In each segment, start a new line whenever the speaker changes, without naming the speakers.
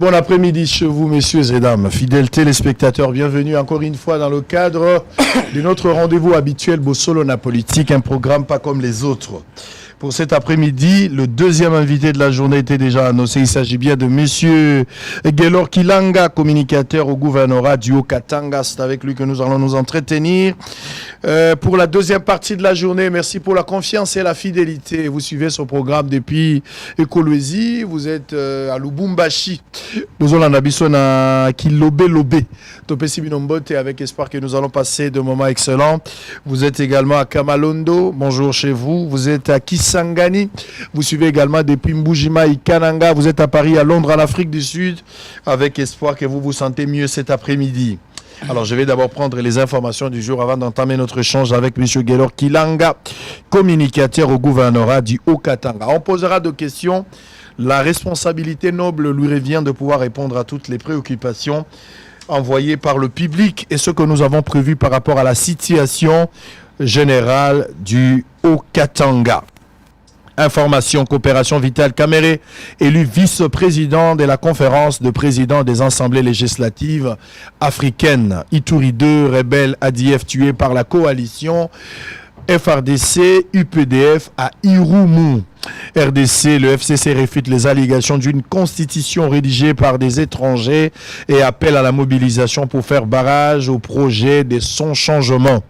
Bon après-midi chez vous, messieurs et dames, fidèles téléspectateurs, bienvenue encore une fois dans le cadre de notre rendez-vous habituel Bossolona Politique, un programme pas comme les autres. Pour cet après-midi, le deuxième invité de la journée était déjà annoncé. Il s'agit bien de monsieur Gelor Kilanga, communicateur au gouvernorat du Haut-Katanga. C'est avec lui que nous allons nous entretenir. Pour la deuxième partie de la journée, merci pour la confiance et la fidélité. Vous suivez ce programme depuis Ekolwezi. Vous êtes à Lubumbashi. Nous allons à Kilobé-Lobé. Topesi Binombote, avec espoir que nous allons passer de moments excellents. Vous êtes également à Kamalondo. Bonjour chez vous. Vous êtes à Kisangani. Vous suivez également depuis Mbujima et Kananga. Vous êtes à Paris, à Londres, en Afrique du Sud. Avec espoir que vous vous sentez mieux cet après-midi. Alors, je vais d'abord prendre les informations du jour avant d'entamer notre échange avec M. Gelor Kilanga, communicateur au gouvernorat du Haut-Katanga. On posera deux questions. La responsabilité noble lui revient de pouvoir répondre à toutes les préoccupations envoyées par le public et ce que nous avons prévu par rapport à la situation générale du Haut-Katanga. Information, coopération vitale, Caméré, élu vice-président de la conférence de présidents des assemblées législatives africaines. Ituri 2, rebelle ADF tué par la coalition FRDC, UPDF à Irumu. RDC, le FCC réfute les allégations d'une constitution rédigée par des étrangers et appelle à la mobilisation pour faire barrage au projet de son changement.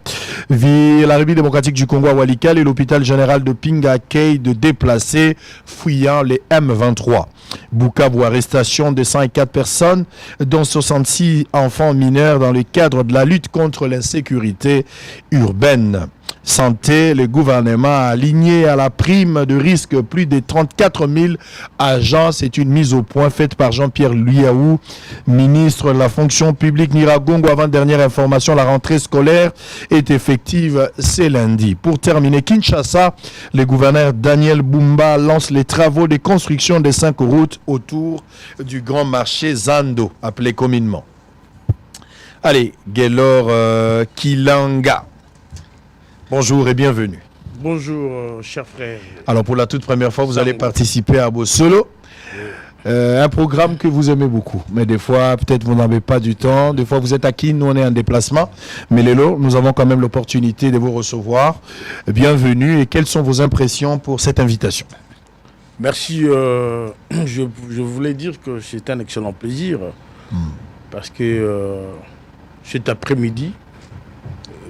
La République démocratique du Congo à Walikale et l'hôpital général de Pinga accueillent de déplacés fuyant les M23. Bukavu, arrestation de 104 personnes, dont 66 enfants mineurs dans le cadre de la lutte contre l'insécurité urbaine. Santé, le gouvernement a aligné à la prime de risque plus de 34 000 agents. C'est une mise au point faite par Jean-Pierre Liaou, ministre de la fonction publique Niragongo. Avant-dernière information, la rentrée scolaire est effective ce lundi. Pour terminer, Kinshasa, le gouverneur Daniel Bumba lance les travaux de construction des 5 routes autour du grand marché Zando, appelé communément. Allez, Gelor Kilanga. Bonjour et bienvenue.
Bonjour, cher frère.
Alors, pour la toute première fois, vous allez participer à Bossolo. Un programme que vous aimez beaucoup. Mais des fois, peut-être vous n'avez pas du temps. Des fois, vous êtes acquis, nous, on est en déplacement. Mais Lélo, nous avons quand même l'opportunité de vous recevoir. Bienvenue. Et quelles sont vos impressions pour cette invitation?
Merci. Je voulais dire que c'est un excellent plaisir. Parce que cet après-midi,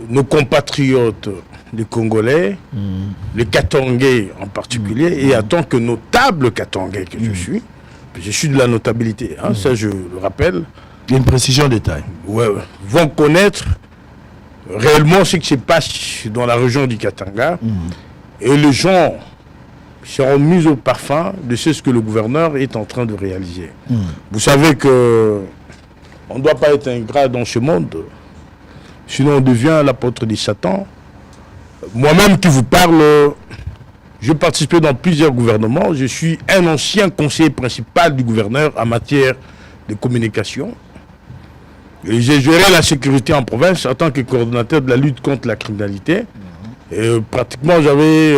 nos compatriotes, les Congolais, les Katangais en particulier, et en tant que notable Katangais que je suis de la notabilité, hein, ça je le rappelle.
Il y a une précision détail.
Ouais, vont connaître réellement ce qui se passe dans la région du Katanga, et les gens seront mis au parfum de ce que le gouverneur est en train de réaliser. Vous savez que on ne doit pas être ingrat dans ce monde. Sinon, on devient l'apôtre de Satan. Moi-même qui vous parle, je participé dans plusieurs gouvernements. Je suis un ancien conseiller principal du gouverneur en matière de communication. Et j'ai géré la sécurité en province en tant que coordonnateur de la lutte contre la criminalité. Et pratiquement, j'avais...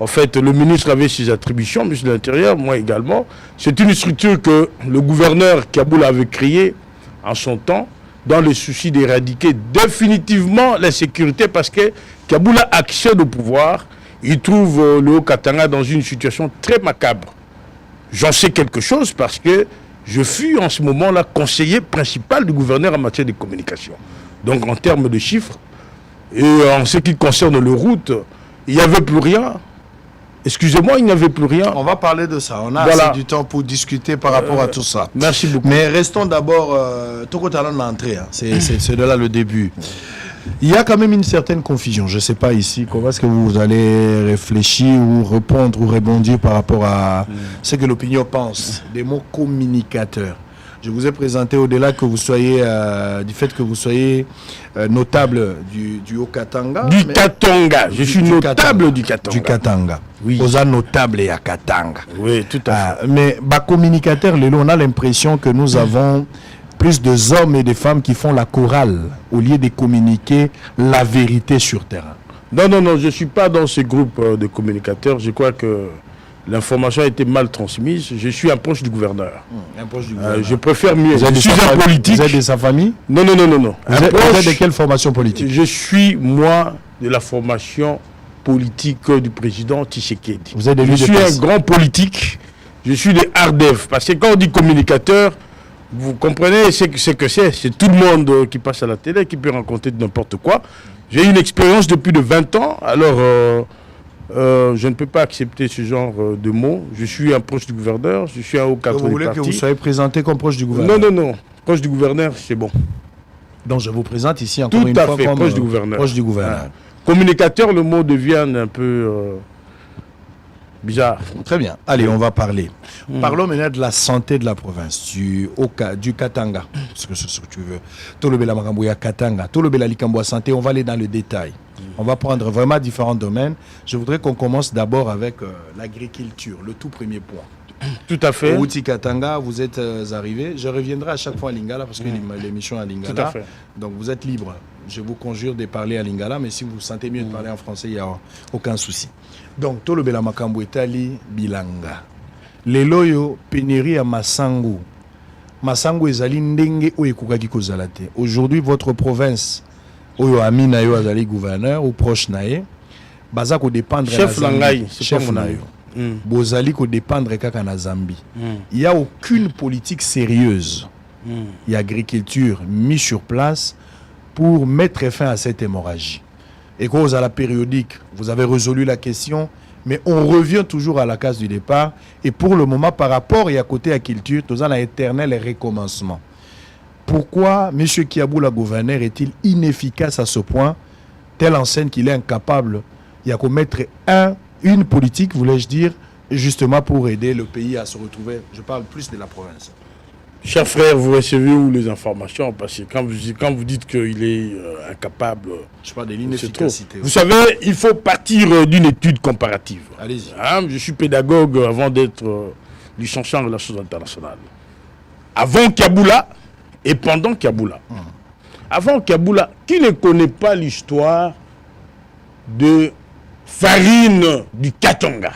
en fait, le ministre avait ses attributions, le ministre de l'Intérieur, moi également. C'est une structure que le gouverneur Kaboul avait créée en son temps, dans le souci d'éradiquer définitivement l'insécurité, parce que Kaboul a accès au pouvoir, il trouve le Haut-Katanga dans une situation très macabre. J'en sais quelque chose parce que je fus en ce moment-là conseiller principal du gouverneur en matière de communication. Donc en termes de chiffres, et en ce qui concerne les routes, il n'y avait plus rien. Excusez-moi, il n'y avait plus rien.
On va parler de ça. On a assez du temps pour discuter par rapport à tout ça.
Merci beaucoup.
Mais restons d'abord... tout côté de l'entrée, hein. C'est de là le début. Il y a quand même une certaine confusion. Je ne sais pas ici, comment est-ce que vous allez réfléchir ou répondre ou rebondir par rapport à ce que l'opinion pense des mots communicateurs. Je vous ai présenté au-delà que vous soyez, du fait que vous soyez notable du Haut-Katanga.
Katanga. Je suis notable du Katanga.
Du Katanga.
Oui.
Aux notable et à Katanga.
Oui, tout à fait.
Mais communicateur, on a l'impression que nous avons plus de hommes et de femmes qui font la chorale au lieu de communiquer la vérité sur terrain.
Non, je ne suis pas dans ce groupe de communicateurs. Je crois que l'information a été mal transmise. Je suis un proche du gouverneur.
Un proche du gouverneur.
Je préfère mieux.
Vous êtes
Je suis un politique.
Vous êtes de sa famille?
Non.
Vous êtes de quelle formation politique?
Je suis, moi, de la formation politique du président Tshisekedi.
Vous êtes de
Je suis un grand politique. Je suis de Ardève. Parce que quand on dit communicateur, vous comprenez ce que c'est. C'est tout le monde qui passe à la télé, qui peut raconter n'importe quoi. J'ai une expérience depuis de 20 ans. Alors, je ne peux pas accepter ce genre de mots. Je suis un proche du gouverneur. Je suis un haut cadre du parti.
Vous voulez que vous soyez présenté comme proche du gouverneur?
Non. Proche du gouverneur, c'est bon.
Donc, je vous présente ici encore
tout
une
à
fois
fait,
comme
proche du gouverneur.
Proche du gouverneur.
Communicateur, le mot devient un peu bizarre.
Très bien. Allez, on va parler. Parlons maintenant de la santé de la province, du Katanga. Parce que c'est ce que tu veux. Tolobela Makamboya Katanga, Tolobela Likamboa Santé, on va aller dans le détail. On va prendre vraiment différents domaines. Je voudrais qu'on commence d'abord avec l'agriculture, le tout premier point.
Tout à fait.
Outi Katanga, vous êtes arrivé. Je reviendrai à chaque fois à Lingala parce que l'émission est à Lingala.
Tout à fait.
Donc vous êtes libre. Je vous conjure de parler à Lingala, mais si vous vous sentez mieux de parler en français, il n'y a aucun souci. Donc, Tolobela Makambo Etali Bilanga. Leloyo pénurie à Masangu. Masangu ezali ndenge oyo ekokaki kozala te. Aujourd'hui, votre province, oyo Amina yo azali gouverneur ou proche naye, baza ko dépendre
chef Langai,
chef nayo. Bozali ko dépendre kaka na Zambie. Il n'y a aucune politique sérieuse. Il y a agriculture mise sur place pour mettre fin à cette hémorragie. Et cause à la périodique, vous avez résolu la question, mais on revient toujours à la case du départ. Et pour le moment, par rapport et à côté à culture, nous avons un éternel recommencement. Pourquoi M. Kiaboula, gouverneur, est-il inefficace à ce point, telle enseigne qu'il est incapable, il y a qu'à mettre une politique, voulais-je dire, justement pour aider le pays à se retrouver. Je parle plus de la province.
Cher frère, vous recevez où les informations? Parce que quand vous dites qu'il est incapable...
Je parle de l'inefficacité.
Vous savez, il faut partir d'une étude comparative.
Allez-y.
Je suis pédagogue avant d'être licencié en relations internationales. Avant Kiaboula et pendant Kiaboula. Avant Kiaboula, qui ne connaît pas l'histoire de farine du Katanga?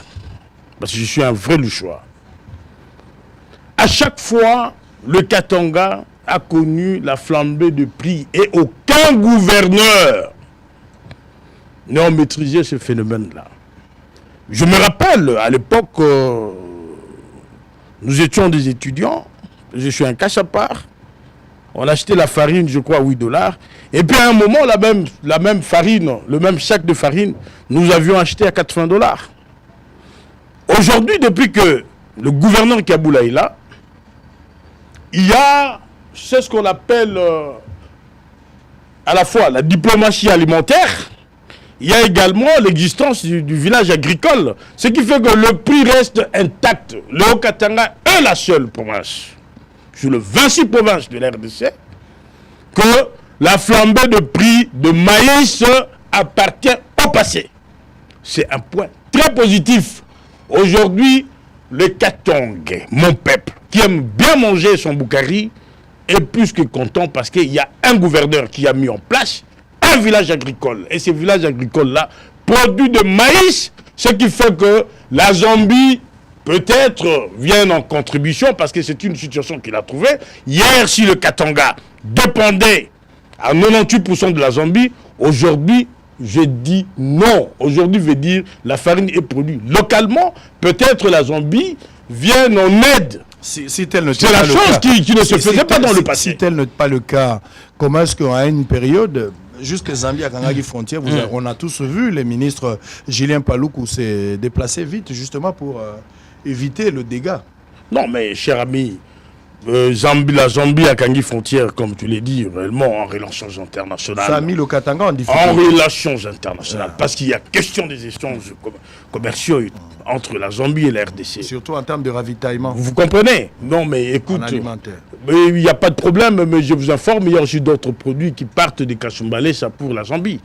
Parce que je suis un vrai louchois. À chaque fois, le Katanga a connu la flambée de prix et aucun gouverneur n'a maîtrisé ce phénomène-là. Je me rappelle, à l'époque, nous étions des étudiants, je suis un cash à part, on achetait la farine, je crois, 8 $, et puis à un moment, la même farine, le même sac de farine, nous avions acheté à 80 $. Aujourd'hui, depuis que le gouverneur Kiaboula est là, il y a, c'est ce qu'on appelle à la fois la diplomatie alimentaire, il y a également l'existence du village agricole, ce qui fait que le prix reste intact. Le Haut-Katanga est la seule province, sur les 26 provinces de l'RDC, que la flambée de prix de maïs appartient au passé. C'est un point très positif. Aujourd'hui, le Katanga, mon peuple, qui aime bien manger son boukari, est plus que content parce qu'il y a un gouverneur qui a mis en place un village agricole. Et ce village agricole-là produit de maïs, ce qui fait que la Zambie peut-être vient en contribution parce que c'est une situation qu'il a trouvée. Hier, si le Katanga dépendait à 98% de la Zambie, aujourd'hui, je dis non. Aujourd'hui, veut dire la farine est produite localement. Peut-être la Zambie vient en aide.
C'est la
chose qui ne se faisait pas dans le passé.
Si tel n'est pas le cas, comment est-ce qu'à une période, jusque Zambie à Kangagi frontière, on a tous vu les ministres Julien Paloukou s'est déplacé vite justement pour éviter le dégât.
Non mais cher ami, la Zambie à Kangagi frontière, comme tu l'as dit, réellement en relations internationales.
Ça a mis le Katanga en difficulté.
En relations internationales, parce qu'il y a question des échanges commerciaux entre la Zambie et la RDC.
Surtout en termes de ravitaillement.
Vous comprenez? Non mais écoute,
il
n'y a pas de problème, mais je vous informe, il y a aussi d'autres produits qui partent de Kasumbalé, ça pour la Zambie.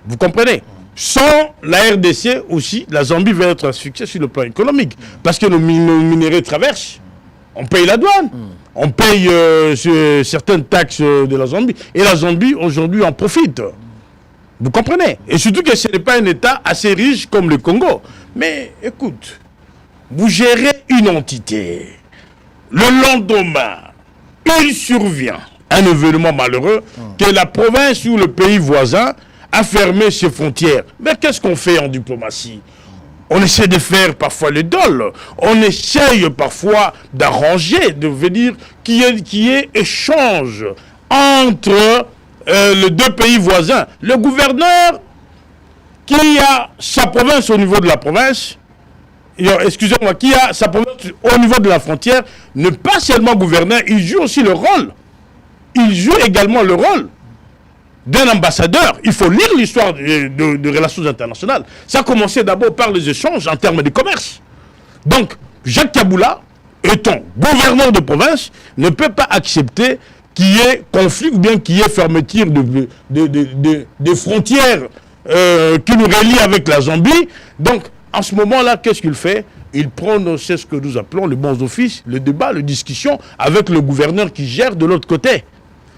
Vous comprenez? Sans la RDC aussi, la Zambie va être asphyxiée sur le plan économique. Parce que nos minéraux traversent. On paye la douane, on paye certaines taxes de la Zambie. Et la Zambie, aujourd'hui, en profite. Vous comprenez? Et surtout que ce n'est pas un État assez riche comme le Congo. Mais écoute, vous gérez une entité. Le lendemain, il survient un événement malheureux que la province ou le pays voisin a fermé ses frontières. Mais qu'est-ce qu'on fait en diplomatie? On essaie de faire parfois le dol. On essaye parfois d'arranger, de venir qu'il y ait échange entre les deux pays voisins. Le gouverneur qui a sa province au niveau de la province, excusez-moi, qui a sa province au niveau de la frontière, ne pas seulement gouverneur, il joue aussi le rôle. Il joue également le rôle d'un ambassadeur. Il faut lire l'histoire de relations internationales. Ça a commencé d'abord par les échanges en termes de commerce. Donc, Jacques Kaboula, étant gouverneur de province, ne peut pas accepter qu'il y ait conflit ou bien qu'il y ait fermeture de frontières qui nous relient avec la Zambie. Donc, en ce moment-là, qu'est-ce qu'il fait? Il prend, c'est ce que nous appelons les bons offices, le débat, la discussion avec le gouverneur qui gère de l'autre côté.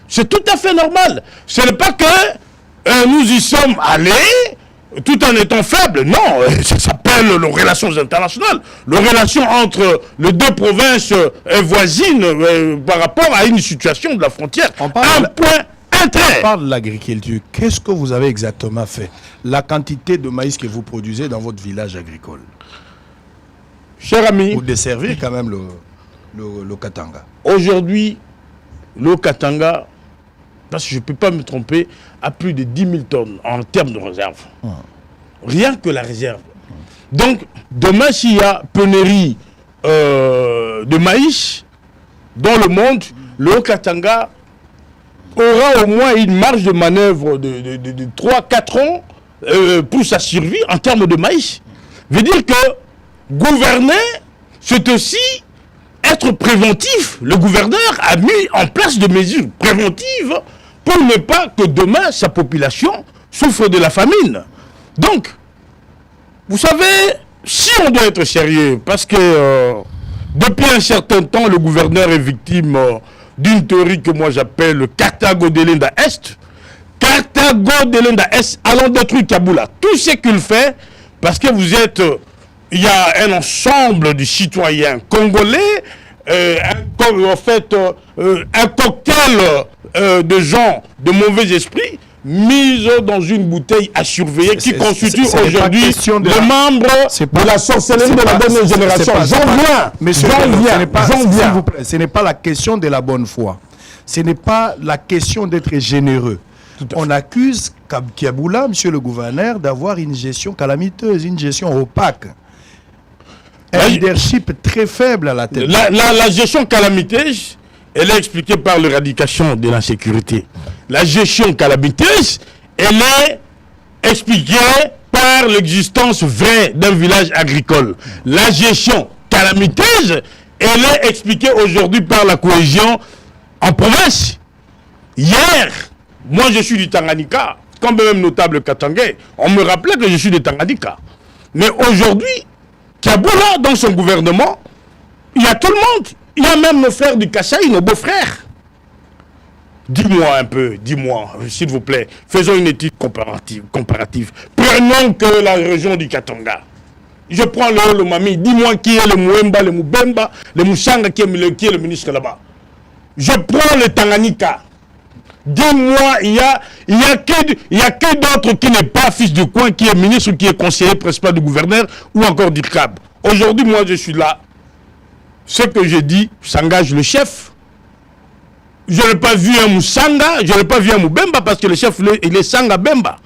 C'est tout à fait normal. Ce n'est pas que nous y sommes allés tout en étant faibles. Non, ça s'appelle les relations internationales. Les relations entre les deux provinces voisines par rapport à une situation de la frontière.
On parle de l'agriculture. Qu'est-ce que vous avez exactement fait? La quantité de maïs que vous produisez dans votre village agricole.
Cher ami,
pour desservir quand même le Katanga.
Aujourd'hui, le Katanga, parce que je ne peux pas me tromper, a plus de 10 000 tonnes en termes de réserve. Rien que la réserve. Donc, demain, s'il y a pénurie de maïs dans le monde, le Katanga aura au moins une marge de manœuvre de 3-4 ans pour sa survie en termes de maïs. Veut dire que gouverner, c'est aussi être préventif. Le gouverneur a mis en place des mesures préventives pour ne pas que demain sa population souffre de la famine. Donc, vous savez, si on doit être sérieux, parce que depuis un certain temps, le gouverneur est victime d'une théorie que moi j'appelle le Carthago de l'Inde Est. Carthago de l'Inde Est, allons détruire Kaboula. Tout ce qu'il fait, parce que vous êtes... Il y a un ensemble de citoyens congolais, en fait, un cocktail de gens de mauvais esprit mis dans une bouteille à surveiller qui constitue aujourd'hui le membre de la sorcellerie de la dernière génération. J'en viens.
Ce n'est pas la question de la bonne foi. Ce n'est pas la question d'être généreux. On accuse Kaboula, monsieur le gouverneur, d'avoir une gestion calamiteuse, une gestion opaque. Un leadership très faible à la tête.
La gestion calamiteuse, elle est expliquée par l'éradication de l'insécurité. La gestion calamiteuse, elle est expliquée par l'existence vraie d'un village agricole. La gestion calamiteuse, elle est expliquée aujourd'hui par la cohésion en province. Hier, moi je suis du Tanganyika, comme même notable katangais, on me rappelait que je suis du Tanganyika. Mais aujourd'hui, Kaboula, dans son gouvernement, il y a tout le monde. Il y a même nos frères du Kasaï, nos beaux-frères. Dis-moi un peu, dis-moi, s'il vous plaît, faisons une étude comparative. Prenons que la région du Katanga. Je prends le Mami, dis-moi qui est le Mouemba, le Moubemba, le Moussanga qui est le ministre là-bas. Je prends le Tanganyika. Dis-moi, il y a que d'autres qui n'est pas fils de coin, qui est ministre, qui est conseiller principal du gouverneur, ou encore d'IRCAB. Aujourd'hui, moi, je suis là. Ce que je dis s'engage le chef. Je n'ai pas vu un Moussanga, je n'ai pas vu un Moubemba, parce que le chef, il est Sanga Bemba.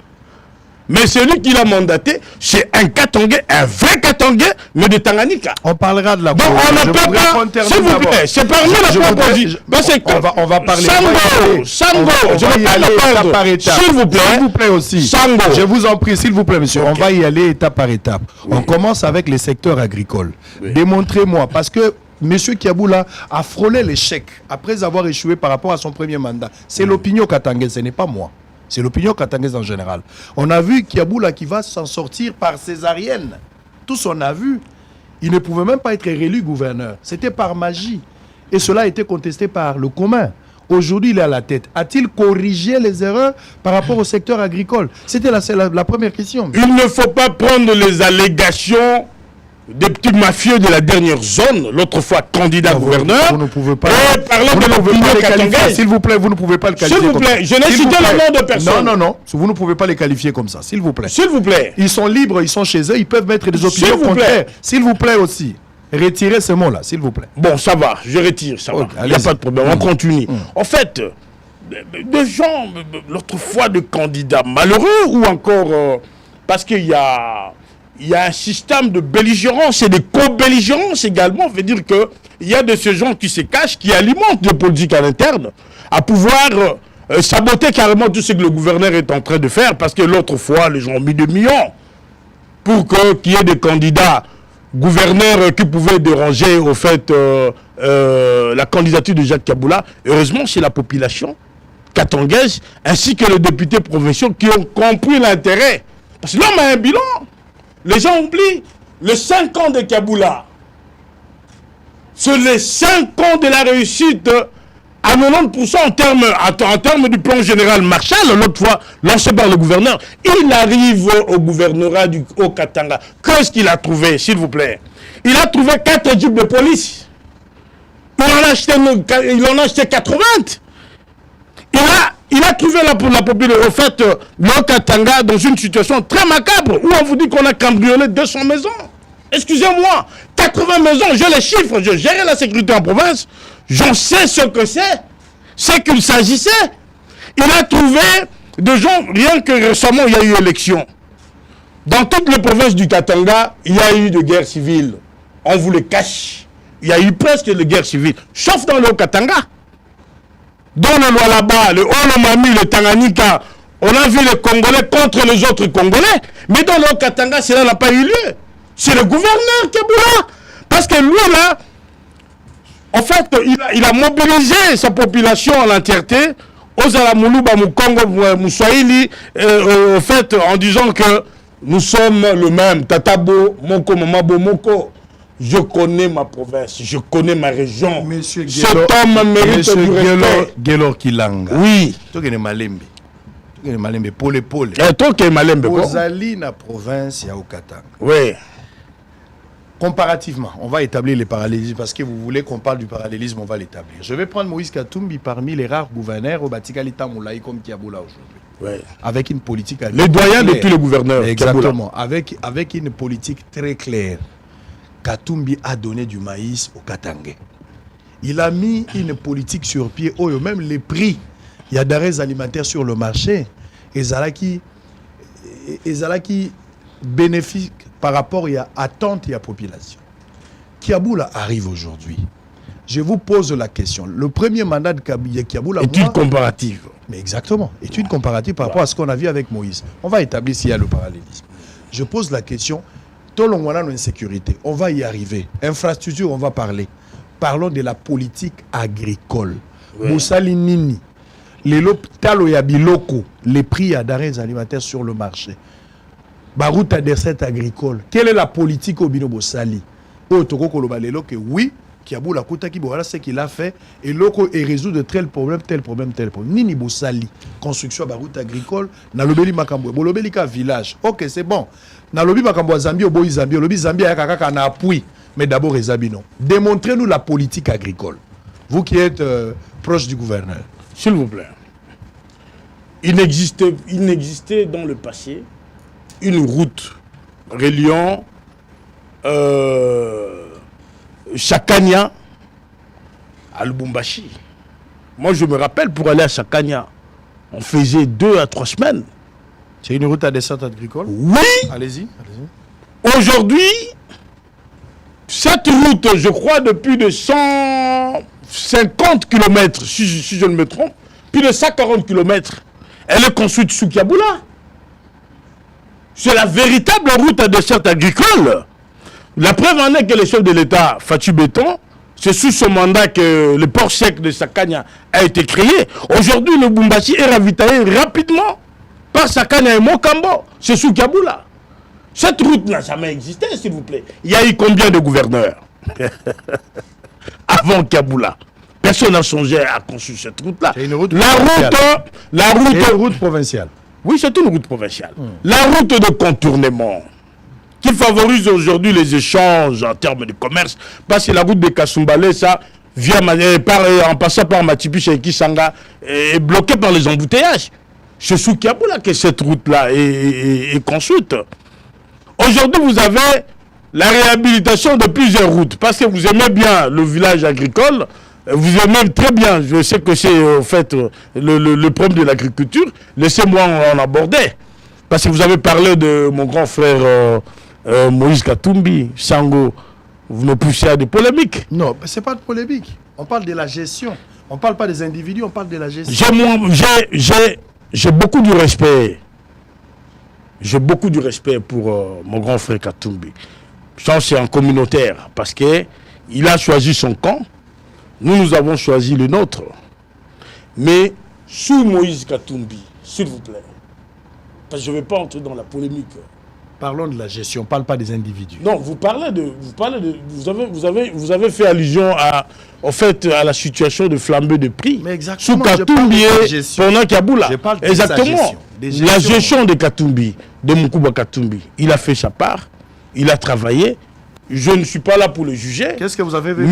Mais celui qui l'a mandaté, c'est un Katangais, un vrai Katangais, mais de Tanganyika.
On parlera de la
donc on ne peut pas, s'il vous plaît, c'est parmi la proposition.
On va parler.
Sango, je ne vais pas le perdre. S'il vous plaît
aussi.
Sango.
Je vous en prie, s'il vous plaît, monsieur. Okay. On va y aller étape par étape. Oui. On commence avec les secteurs agricoles. Oui. Démontrez-moi, parce que M. Kaboula a frôlé l'échec après avoir échoué par rapport à son premier mandat. C'est l'opinion katangaise, ce n'est pas moi. C'est l'opinion katangaise en général. On a vu Kaboula qui va s'en sortir par césarienne. Tous on a vu. Il ne pouvait même pas être réélu gouverneur. C'était par magie. Et cela a été contesté par le commun. Aujourd'hui, il est à la tête. A-t-il corrigé les erreurs par rapport au secteur agricole? C'était la première question.
Il ne faut pas prendre les allégations des petits mafieux de la dernière zone, l'autre fois candidat gouverneur.
Vous ne pouvez pas.
Et parlant de l'opinion katangaise.
S'il vous plaît, vous ne pouvez pas le qualifier.
S'il vous plaît, je n'ai cité le nom de personne.
Non. Vous ne pouvez pas les qualifier comme ça, s'il vous plaît.
S'il vous plaît.
Ils sont libres, ils sont chez eux, ils peuvent mettre des opinions contraires. S'il vous plaît aussi. Retirez ce mot-là, s'il vous plaît.
Bon, ça va, je retire, ça va. Il n'y a pas de problème, on continue. En fait, des gens, l'autre fois, de candidats malheureux ou encore parce qu'il y a un système de belligérance et de co-belligérance également. Ça veut dire qu'il y a de ces gens qui se cachent, qui alimentent des politiques à l'interne, à pouvoir saboter carrément tout ce que le gouverneur est en train de faire, parce que l'autre fois, les gens ont mis des millions pour qu'il y ait des candidats gouverneurs qui pouvaient déranger au fait la candidature de Jacques Kaboula. Heureusement, c'est la population katangaise ainsi que les députés provinciaux qui ont compris l'intérêt. Parce que l'homme a un bilan. Les gens oublient les 5 ans de Kaboula. Sur les 5 ans de la réussite à 90% en termes du plan général Marshall, l'autre fois lancé par le gouverneur, il arrive au gouvernorat au Katanga. Qu'est-ce qu'il a trouvé, s'il vous plaît? Il a trouvé 4 jeeps de police. Il en a acheté 80. Il a trouvé la population, au fait, le Katanga dans une situation très macabre, où on vous dit qu'on a cambriolé 200 maisons. Excusez-moi, 80 maisons, j'ai les chiffres, je gérais la sécurité en province, j'en sais ce que c'est qu'il s'agissait. Il a trouvé des gens, rien que récemment, il y a eu élection. Dans toutes les provinces du Katanga, il y a eu de guerre civile. On vous le cache. Il y a eu presque de guerre civile, sauf dans le Katanga. Dans le Lualaba, le Olomami, le Tanganyika, on a vu les Congolais contre les autres Congolais, mais dans le Katanga, cela n'a pas eu lieu. C'est le gouverneur Kaboula. Parce que lui, là, en fait, il a mobilisé sa population en entièreté, aux Alamoulouba, Moukongo, Moussaïli, au fait, en disant que nous sommes le même. Tatabo, Moko, Mamabo, Moko. Je connais ma province, je connais ma région.
Monsieur
Cet homme mérite du respect.
Gelo Kilanga.
Oui.
Toi qui es Malembe. Toi qui es Malembe, Pole.
Toi qui es Malembe, quoi.
Ozali na province ya Okatanga.
Oui.
Comparativement, on va établir les parallélismes parce que vous voulez qu'on parle du parallélisme, on va l'établir. Je vais prendre Moïse Katumbi parmi les rares gouverneurs au Batikali Moulaï comme Kiaboula aujourd'hui.
Oui.
Avec une politique...
Les doyens de tous les gouverneurs.
Exactement. Avec une politique très claire. Katumbi a donné du maïs au Katangais. Il a mis une politique sur pied. Oh, même les prix, il y a d'arrêts alimentaires sur le marché. Et Zalaki bénéfique par rapport à attente et à population. Kiaboula arrive aujourd'hui. Je vous pose la question. Le premier mandat de Kiaboula...
Étude comparative.
Mais exactement. Étude comparative par rapport à ce qu'on a vu avec Moïse. On va établir s'il y a le parallélisme. Je pose la question... Insécurité, on va y arriver. Infrastructure, on va parler. Parlons de la politique agricole. Moussali Nini, les prix à d'arrêts alimentaires sur le marché. Barouta des recettes agricoles. Quelle est la politique au Bino Bossali? Oui, Kiaboula Koutaki, voilà ce qu'il a fait. Et l'oko est résoudre tel problème. Nini Bossali, construction barouta agricole, Nalobeli Makambo, Bolobeli ka village. Ok, c'est bon. Nalobi Makambo Zambie, Oboy Zambie, Lobi Zambie, Akaka na appui. Mais d'abord, Ezabino. Démontrez-nous la politique agricole. Vous qui êtes proche du gouverneur.
S'il vous plaît. Il n'existait dans le passé une route reliant Chakania à Lubumbashi. Moi, je me rappelle, pour aller à Chakania, on faisait 2 à 3 semaines.
C'est une route à dessert agricole?
Oui.
Allez-y.
Aujourd'hui, cette route, je crois, de plus de 150 km, si je ne me trompe, plus de 140 km, elle est construite sous Kiaboula. C'est la véritable route à dessert agricole. La preuve en est que le chef de l'État, Fatou Béton, c'est sous son mandat que le port sec de Sakania a été créé. Aujourd'hui, le Bumbashi est ravitaillé rapidement par Sakania et Mokambo. C'est sous Kaboula. Cette route n'a jamais existé, s'il vous plaît. Il y a eu combien de gouverneurs avant Kaboula? Personne n'a songé à construire cette route-là.
C'est une route
la route
provinciale.
Oui, c'est une route provinciale. La route de contournement qui favorise aujourd'hui les échanges en termes de commerce, parce que la route de Kasumbalé, ça, en passant par Matipiche et Kisanga, est bloquée par les embouteillages. C'est sous Kiaboula que cette route-là est construite. Aujourd'hui, vous avez la réhabilitation de plusieurs routes, parce que vous aimez bien le village agricole, vous aimez très bien, je sais que c'est en fait le problème de l'agriculture, laissez-moi en aborder. Parce que vous avez parlé de mon grand frère Moïse Katumbi, Sango, vous me poussez à des polémiques.
Non, ce n'est pas de polémique, on parle de la gestion, on ne parle pas des individus, on parle de la gestion.
J'ai beaucoup de respect. J'ai beaucoup de respect pour mon grand frère Katumbi. Je pense que c'est un communautaire parce qu'il a choisi son camp. Nous avons choisi le nôtre. Mais sous Moïse Katumbi, s'il vous plaît, parce que je ne vais pas entrer dans la polémique.
Parlons de la gestion, on ne parle pas des individus.
Non, vous avez fait allusion à la situation de flambée de prix.
Mais exactement.
Sous Katumbi pendant Kaboula. Exactement. La gestion de Katumbi, de Moukuba Katumbi, il a fait sa part, il a travaillé. Je ne suis pas là pour le juger.
Qu'est-ce que vous avez vu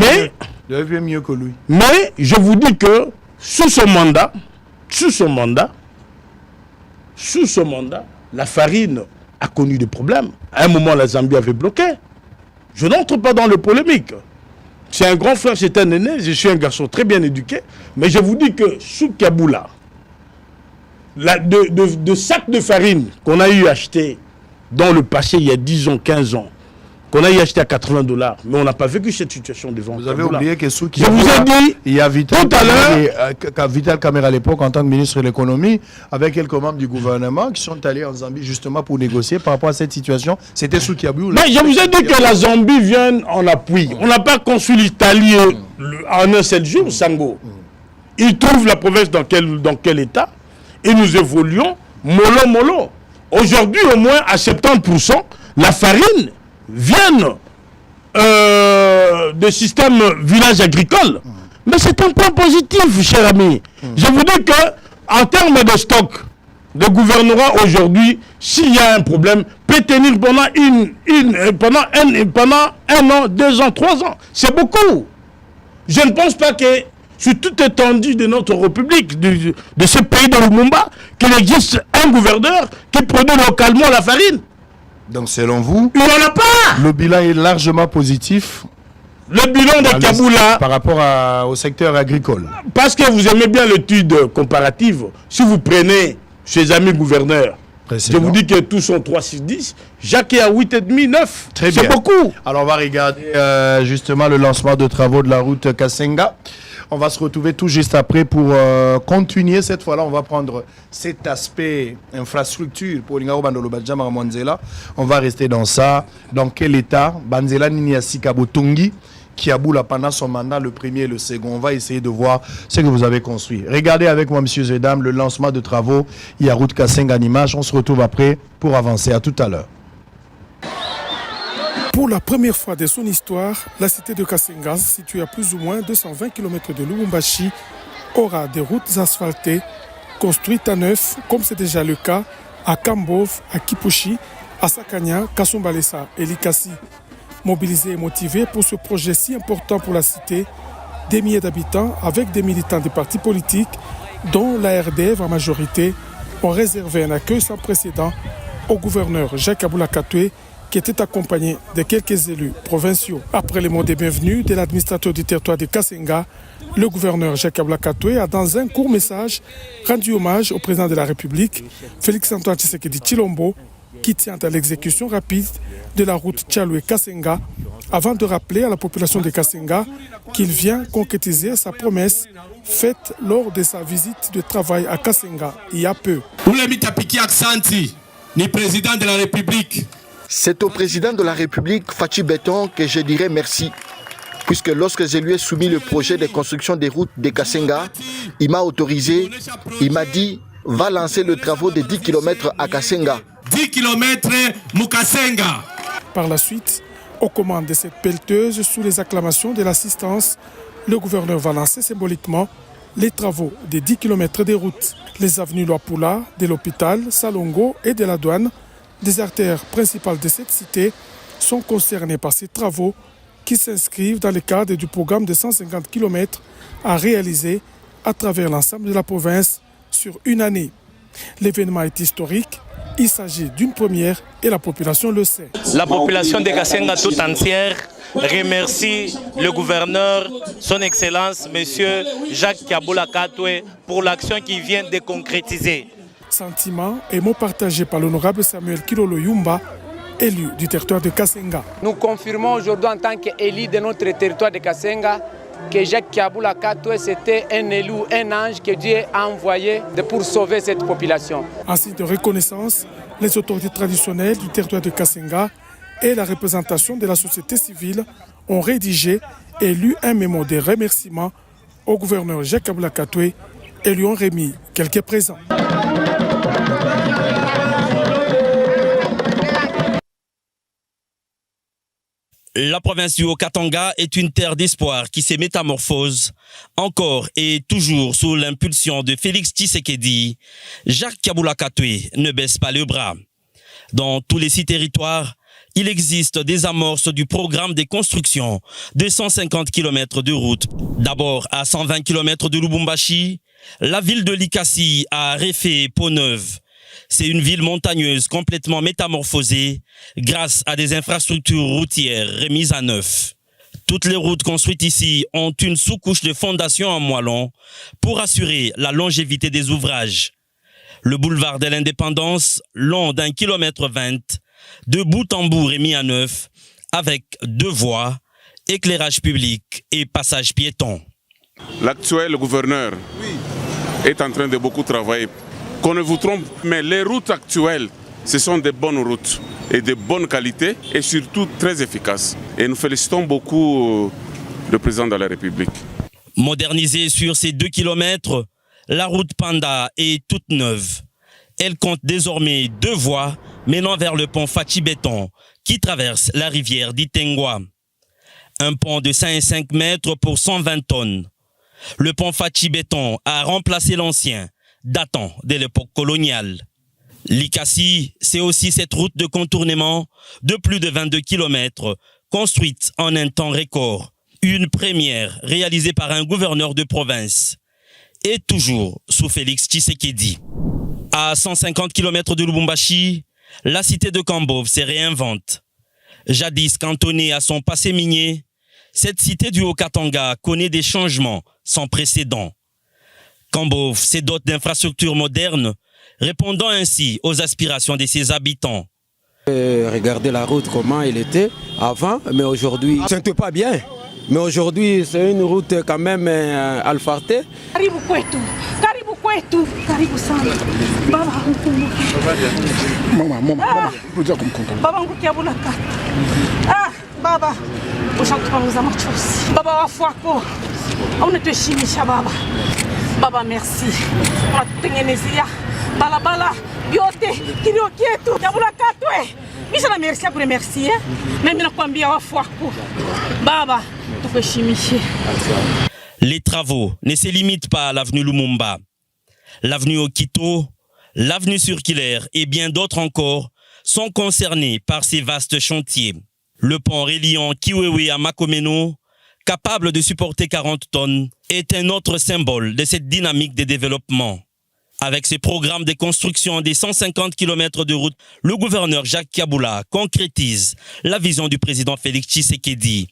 vous avez vu mieux que lui.
Mais je vous dis que sous son mandat, la farine a connu des problèmes. À un moment, la Zambie avait bloqué. Je n'entre pas dans le polémique. C'est un grand frère, c'est un aîné, je suis un garçon très bien éduqué. Mais je vous dis que sous Kaboula, de sacs de farine qu'on a eu acheté dans le passé, il y a 10 ans, 15 ans, qu'on a eu acheté à $80, mais on n'a pas vécu cette situation devant
Vous avez
Kaboula.
oublié que sous
Je vous ai dit,
il y a Vital
tout à l'heure,
Vital Kamerhe à l'époque, en tant que ministre de l'économie, avec quelques membres du gouvernement qui sont allés en Zambie justement pour négocier par rapport à cette situation. C'était sous Kiaboula.
Mais je vous ai dit que la Zambie vient en appui. On n'a pas construit l'Italie en un seul jour, Sango. Ils trouvent la province dans quel état et nous évoluons mollo. Aujourd'hui, au moins à 70%, la farine vient de système village agricole. Mais c'est un point positif, cher ami. Je vous dis qu'en termes de stock, le gouvernement aujourd'hui, s'il y a un problème, peut tenir pendant un an, 2 ans, 3 ans. C'est beaucoup. Je ne pense pas que sur toute étendue de notre République, de ce pays de Lumumba, qu'il existe un gouverneur qui produit localement la farine.
Donc selon vous,
il n'y en a pas.
Le bilan est largement positif.
Le bilan de Kaboula
par rapport au secteur agricole.
Parce que vous aimez bien l'étude comparative. Si vous prenez ses amis gouverneurs, je vous dis que tous sont 3 sur 10. Jacques est à 8,5, 9.
Très bien.
C'est beaucoup.
Alors on va regarder justement le lancement de travaux de la route Kasenga. On va se retrouver tout juste après pour continuer. Cette fois-là, on va prendre cet aspect infrastructure pour Lingaro Bandolo Badjama Mwanzela. On va rester dans ça. Dans quel état Banzela Niniasi Kabotongi qui a boula pendant son mandat, le premier et le second. On va essayer de voir ce que vous avez construit. Regardez avec moi, messieurs et dames, le lancement de travaux. Il y a route Kasenga en image. On se retrouve après pour avancer. À tout à l'heure.
Pour la première fois de son histoire, la cité de Kasenga, située à plus ou moins 220 km de Lubumbashi, aura des routes asphaltées, construites à neuf, comme c'est déjà le cas à Kambov, à Kipushi, à Sakanya, Kasumbalesa et Likasi. Mobilisés et motivés pour ce projet si important pour la cité, des milliers d'habitants avec des militants des partis politiques, dont la RDF en majorité, ont réservé un accueil sans précédent au gouverneur Jacques Kaboula Katwe, qui était accompagné de quelques élus provinciaux. Après les mots de bienvenue de l'administrateur du territoire de Kasenga, le gouverneur Jacques Kaboula Katwe a dans un court message rendu hommage au président de la République, Félix-Antoine Tshisekedi Tshilombo, qui tient à l'exécution rapide de la route Tchaloué-Kasenga, avant de rappeler à la population de Kasenga qu'il vient concrétiser sa promesse faite lors de sa visite de travail à Kasenga il y a peu.
Ni président de la République.
C'est au président de la République, Fachi Béton, que je dirais merci. Puisque lorsque je lui ai soumis le projet de construction des routes de Kasenga, il m'a autorisé, il m'a dit, va lancer le travaux de 10 km à Kasenga.
10 km Mukasenga.
Par la suite, aux commandes de cette pelleteuse, sous les acclamations de l'assistance, le gouverneur va lancer symboliquement les travaux des 10 km des routes. Les avenues Loapula, de l'hôpital, Salongo et de la douane des artères principales de cette cité sont concernées par ces travaux qui s'inscrivent dans le cadre du programme de 150 km à réaliser à travers l'ensemble de la province sur une année. L'événement est historique, il s'agit d'une première et la population le sait.
La population de Kasenga tout entière remercie le gouverneur, son Excellence, Monsieur Jacques Kiaboula Katwe, pour l'action qu'il vient de concrétiser.
Sentiments et mots partagés par l'honorable Samuel Kilolo Yumba, élu du territoire de Kasenga.
Nous confirmons aujourd'hui en tant qu'élu de notre territoire de Kasenga que Jacques Kiaboula Katwe, c'était un élu, un ange que Dieu a envoyé pour sauver cette population.
En signe de reconnaissance, les autorités traditionnelles du territoire de Kasenga et la représentation de la société civile ont rédigé et lu un mémo de remerciement au gouverneur Jacques Kiaboula Katwe et lui ont remis quelques présents.
La province du Haut-Katanga est une terre d'espoir qui se métamorphose encore et toujours sous l'impulsion de Félix Tshisekedi. Jacques Kiaboula Katwe ne baisse pas le bras. Dans tous les 6 territoires, il existe des amorces du programme de construction de 150 km de route. D'abord à 120 km de Lubumbashi, la ville de Likasi a refait peau neuve. C'est une ville montagneuse complètement métamorphosée grâce à des infrastructures routières remises à neuf. Toutes les routes construites ici ont une sous-couche de fondation en moellon pour assurer la longévité des ouvrages. Le boulevard de l'Indépendance, long d'1,20 km, de bout en bout remis à neuf, avec 2 voies, éclairage public et passage piéton.
L'actuel gouverneur est en train de beaucoup travailler. Qu'on ne vous trompe, mais les routes actuelles, ce sont des bonnes routes et de bonne qualité et surtout très efficaces. Et nous félicitons beaucoup le président de la République.
Modernisée sur ces 2 km, la route Panda est toute neuve. Elle compte désormais 2 voies menant vers le pont Fachi Béton qui traverse la rivière d'Itengwa. Un pont de 5 mètres pour 120 tonnes. Le pont Fachi Béton a remplacé l'ancien, datant de l'époque coloniale. Likasi, c'est aussi cette route de contournement de plus de 22 km, construite en un temps record. Une première réalisée par un gouverneur de province. Et toujours sous Félix Tshisekedi. À 150 km de Lubumbashi, la cité de Kambov se réinvente. Jadis cantonnée à son passé minier, cette cité du Haut-Katanga connaît des changements sans précédent. Kambov se dote d'infrastructures modernes, répondant ainsi aux aspirations de ses habitants.
Regardez la route, comment elle était avant, mais aujourd'hui, ce n'était pas bien. Mais aujourd'hui, c'est une route quand même alfartée.
Karibu kwetu, karibu kwetu, karibu sana. Baba hukumu. Mama, baba Kiaboula Katwe. Baba, ushakupanguza machozi. Baba wafu wako, unatuheshimisha baba. Baba merci. Unatutengenezea balabala yote kilio kietu. Kiaboula Katwe. Misha na merci pour remercier. Mimi nakwambia wafu wako. Baba, tukuheshimishe.
Les travaux ne se limitent pas à l'avenue Lumumba. L'avenue Okito, l'avenue Circulaire et bien d'autres encore sont concernés par ces vastes chantiers. Le pont reliant Kiwewe à Makomeno, capable de supporter 40 tonnes, est un autre symbole de cette dynamique de développement. Avec ce programme de construction des 150 km de route, le gouverneur Jacques Kiaboula concrétise la vision du président Félix Tshisekedi,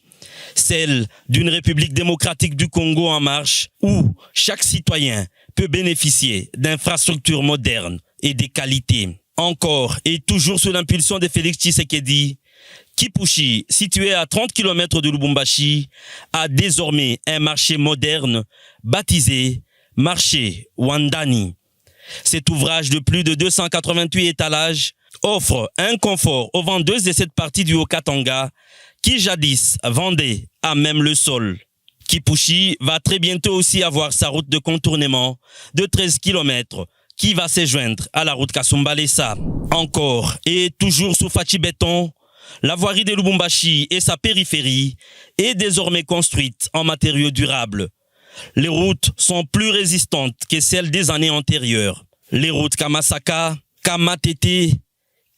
celle d'une République démocratique du Congo en marche où chaque citoyen peut bénéficier d'infrastructures modernes et de qualité. Encore et toujours sous l'impulsion de Félix Tshisekedi, Kipushi, situé à 30 km de Lubumbashi, a désormais un marché moderne baptisé Marché Wandani. Cet ouvrage de plus de 288 étalages offre un confort aux vendeuses de cette partie du Haut-Katanga qui jadis vendaient à même le sol. Kipushi va très bientôt aussi avoir sa route de contournement de 13 km qui va se joindre à la route Kasumbalesa. Encore et toujours sous Fachi Béton, la voirie de Lubumbashi et sa périphérie est désormais construite en matériaux durables. Les routes sont plus résistantes que celles des années antérieures. Les routes Kamasaka, Kamatete,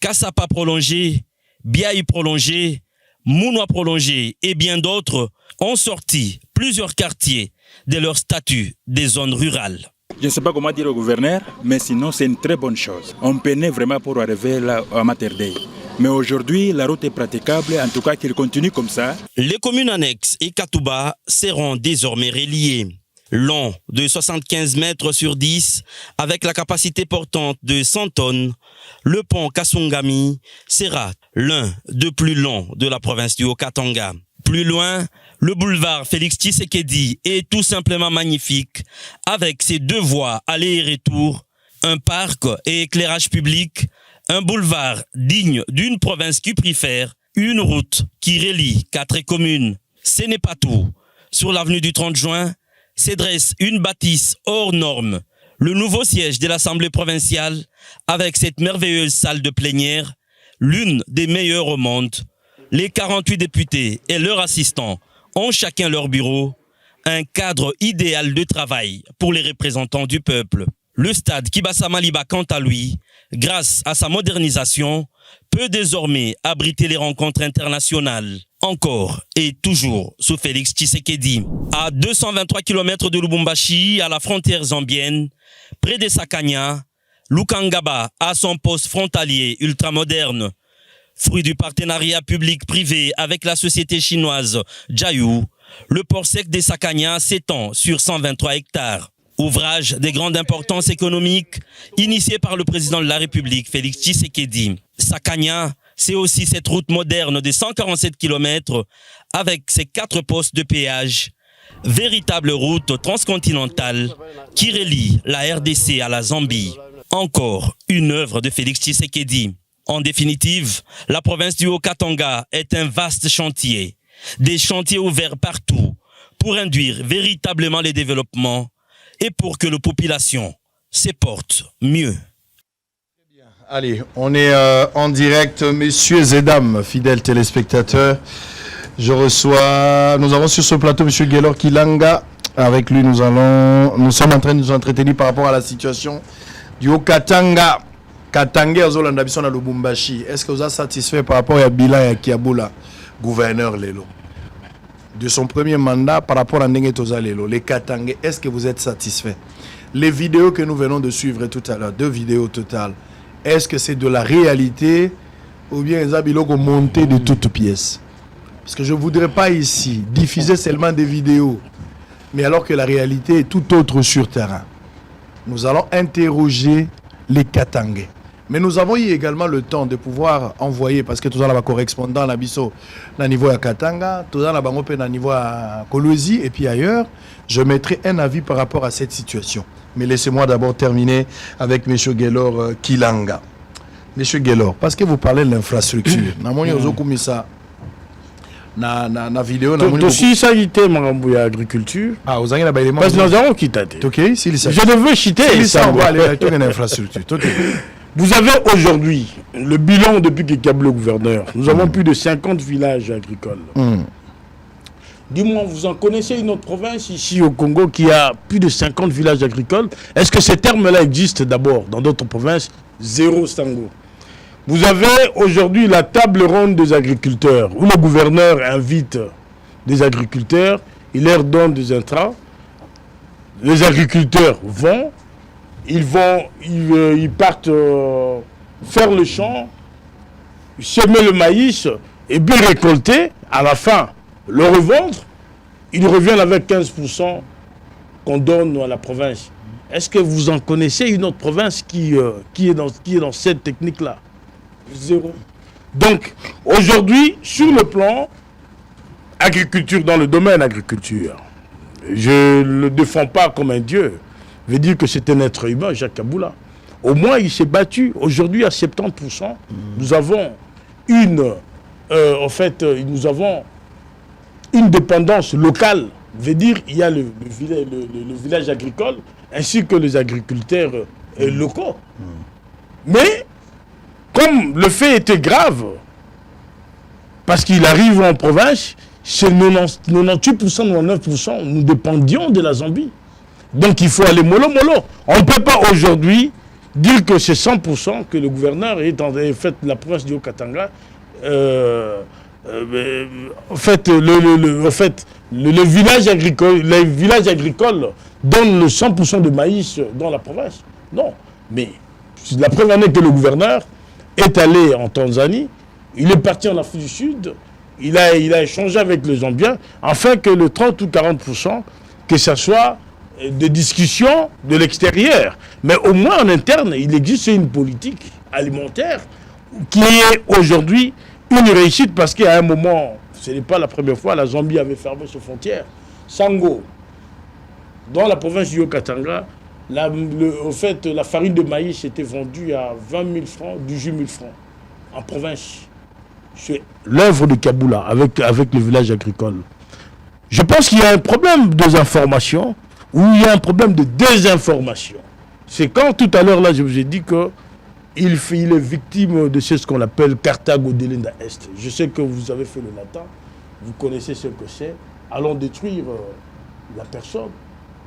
Kassapa prolongé, Biaï prolongé, Mounois prolongé et bien d'autres ont sorti plusieurs quartiers de leur statut des zones rurales.
Je ne sais pas comment dire au gouverneur, mais sinon c'est une très bonne chose. On peinait vraiment pour arriver là à Materdei. Mais aujourd'hui, la route est praticable, en tout cas qu'il continue comme ça.
Les communes annexes et Katouba seront désormais reliées. Long de 75 mètres sur 10, avec la capacité portante de 100 tonnes, le pont Kasungami sera l'un des plus longs de la province du Haut-Katanga. Plus loin, le boulevard Félix Tshisekedi est tout simplement magnifique, avec ses 2 voies aller et retour, un parc et éclairage public, un boulevard digne d'une province cuprifère, une route qui relie 4 communes. Ce n'est pas tout. Sur l'avenue du 30 juin, se dresse une bâtisse hors norme, le nouveau siège de l'Assemblée provinciale, avec cette merveilleuse salle de plénière, l'une des meilleures au monde. Les 48 députés et leurs assistants ont chacun leur bureau, un cadre idéal de travail pour les représentants du peuple. Le stade Kibasa Maliba, quant à lui, grâce à sa modernisation, peut désormais abriter les rencontres internationales. Encore et toujours sous Félix Tshisekedi. À 223 km de Lubumbashi, à la frontière zambienne, près de Sakanya, Lukangaba a son poste frontalier ultramoderne. Fruit du partenariat public-privé avec la société chinoise Jiayu, le port sec de Sakanya s'étend sur 123 hectares. Ouvrage de grande importance économique, initié par le président de la République, Félix Tshisekedi. Sakanya, c'est aussi cette route moderne de 147 km avec ses 4 postes de péage. Véritable route transcontinentale qui relie la RDC à la Zambie. Encore une œuvre de Félix Tshisekedi. En définitive, la province du Haut-Katanga est un vaste chantier. Des chantiers ouverts partout pour induire véritablement les développements et pour que la population se porte mieux.
Allez, on est en direct, messieurs et dames, fidèles téléspectateurs. Nous avons sur ce plateau M. Guélor Kilanga. Avec lui, nous sommes en train de nous entretenir par rapport à la situation du Haut-Katanga. Katanga, Ozolanda Bisona Lubumbashi. Est-ce que vous êtes satisfait par rapport à Bila et Kiaboula, gouverneur Lelo, de son premier mandat par rapport à Ndenge Toza Lelo, les Katanga, est-ce que vous êtes satisfait? Les vidéos que nous venons de suivre tout à l'heure, 2 vidéos totales, est-ce que c'est de la réalité ou bien les habiloko montés de toutes pièces? Parce que je ne voudrais pas ici diffuser seulement des vidéos, mais alors que la réalité est tout autre sur terrain. Nous allons interroger les Katanga. Mais nous avons eu également le temps de pouvoir envoyer, parce que tout ça là correspondant à l'Abisso, à niveau à Katanga, tout ça là à niveau à Kolwezi et puis ailleurs, je mettrai un avis par rapport à cette situation. Mais laissez-moi d'abord terminer avec M. Guélor Kilanga. M. Guélor, parce que vous parlez de l'infrastructure. Na vidéo
aussi ça y était Marambouya agriculture.
Ah, vous avez la baille.
Parce que nous avons quitté.
OK, si
je devais citer
ça. On va aller avec l'infrastructure.
Vous avez aujourd'hui le bilan depuis qu'il y a le gouverneur. Nous avons plus de 50 villages agricoles. Dis-moi, vous en connaissez une autre province ici au Congo qui a plus de 50 villages agricoles? Est-ce que ces termes-là existent d'abord dans d'autres provinces? Zéro Sango. Vous avez aujourd'hui la table ronde des agriculteurs, où le gouverneur invite des agriculteurs, il leur donne des intrants, les agriculteurs vont, ils partent faire le champ, semer le maïs et bien récolter, à la fin, le revendre, ils reviennent avec 15% qu'on donne à la province. Est-ce que vous en connaissez une autre province qui est dans cette technique-là? Zéro. Donc, aujourd'hui, sur le plan agriculture, dans le domaine agriculture, je ne le défends pas comme un dieu. Je veux dire que c'est un être humain, Jacques Kaboula. Au moins, il s'est battu. Aujourd'hui, à 70%, nous avons nous avons une dépendance locale. Je veux dire, il y a le village agricole, ainsi que les agriculteurs locaux. Mais, comme le fait était grave, parce qu'il arrive en province, c'est 98%, 99%, nous dépendions de la Zambie. Donc il faut aller mollo. On ne peut pas aujourd'hui dire que c'est 100% que le gouverneur est en fait la province du Haut-Katanga. En fait, le village agricole, les villages agricoles donnent le 100% de maïs dans la province. Non, mais c'est la première année que le gouverneur est allé en Tanzanie, il est parti en Afrique du Sud, il a échangé avec les Zambiens, afin que le 30 ou 40%, que ce soit des discussions de l'extérieur. Mais au moins en interne, il existe une politique alimentaire qui est aujourd'hui une réussite parce qu'à un moment, ce n'est pas la première fois, la Zambie avait fermé ses frontières. Sango, dans la province du Haut-Katanga, en fait, la farine de maïs était vendue à 20 000 francs, 18 000 francs en province. C'est l'œuvre de Kaboula avec le village agricole. Je pense qu'il y a un problème de désinformation ou il y a un problème de désinformation. C'est quand tout à l'heure, là, je vous ai dit qu'il est victime de ce qu'on appelle Carthago Delenda Est. Je sais que vous avez fait le latin, vous connaissez ce que c'est. Allons détruire la personne,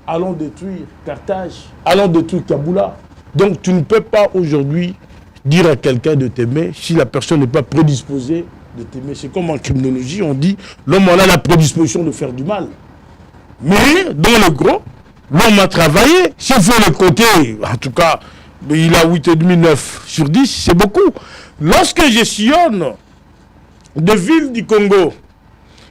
allons détruire Carthage, allons détruire Kaboula. Donc tu ne peux pas aujourd'hui dire à quelqu'un de t'aimer si la personne n'est pas prédisposée de t'aimer. C'est comme en criminologie, on dit l'homme a la prédisposition de faire du mal. Mais dans le gros, l'homme a travaillé. S'il fait le côté, en tout cas, il a 8,5, 9 sur 10, c'est beaucoup. Lorsque je sillonne des villes du Congo,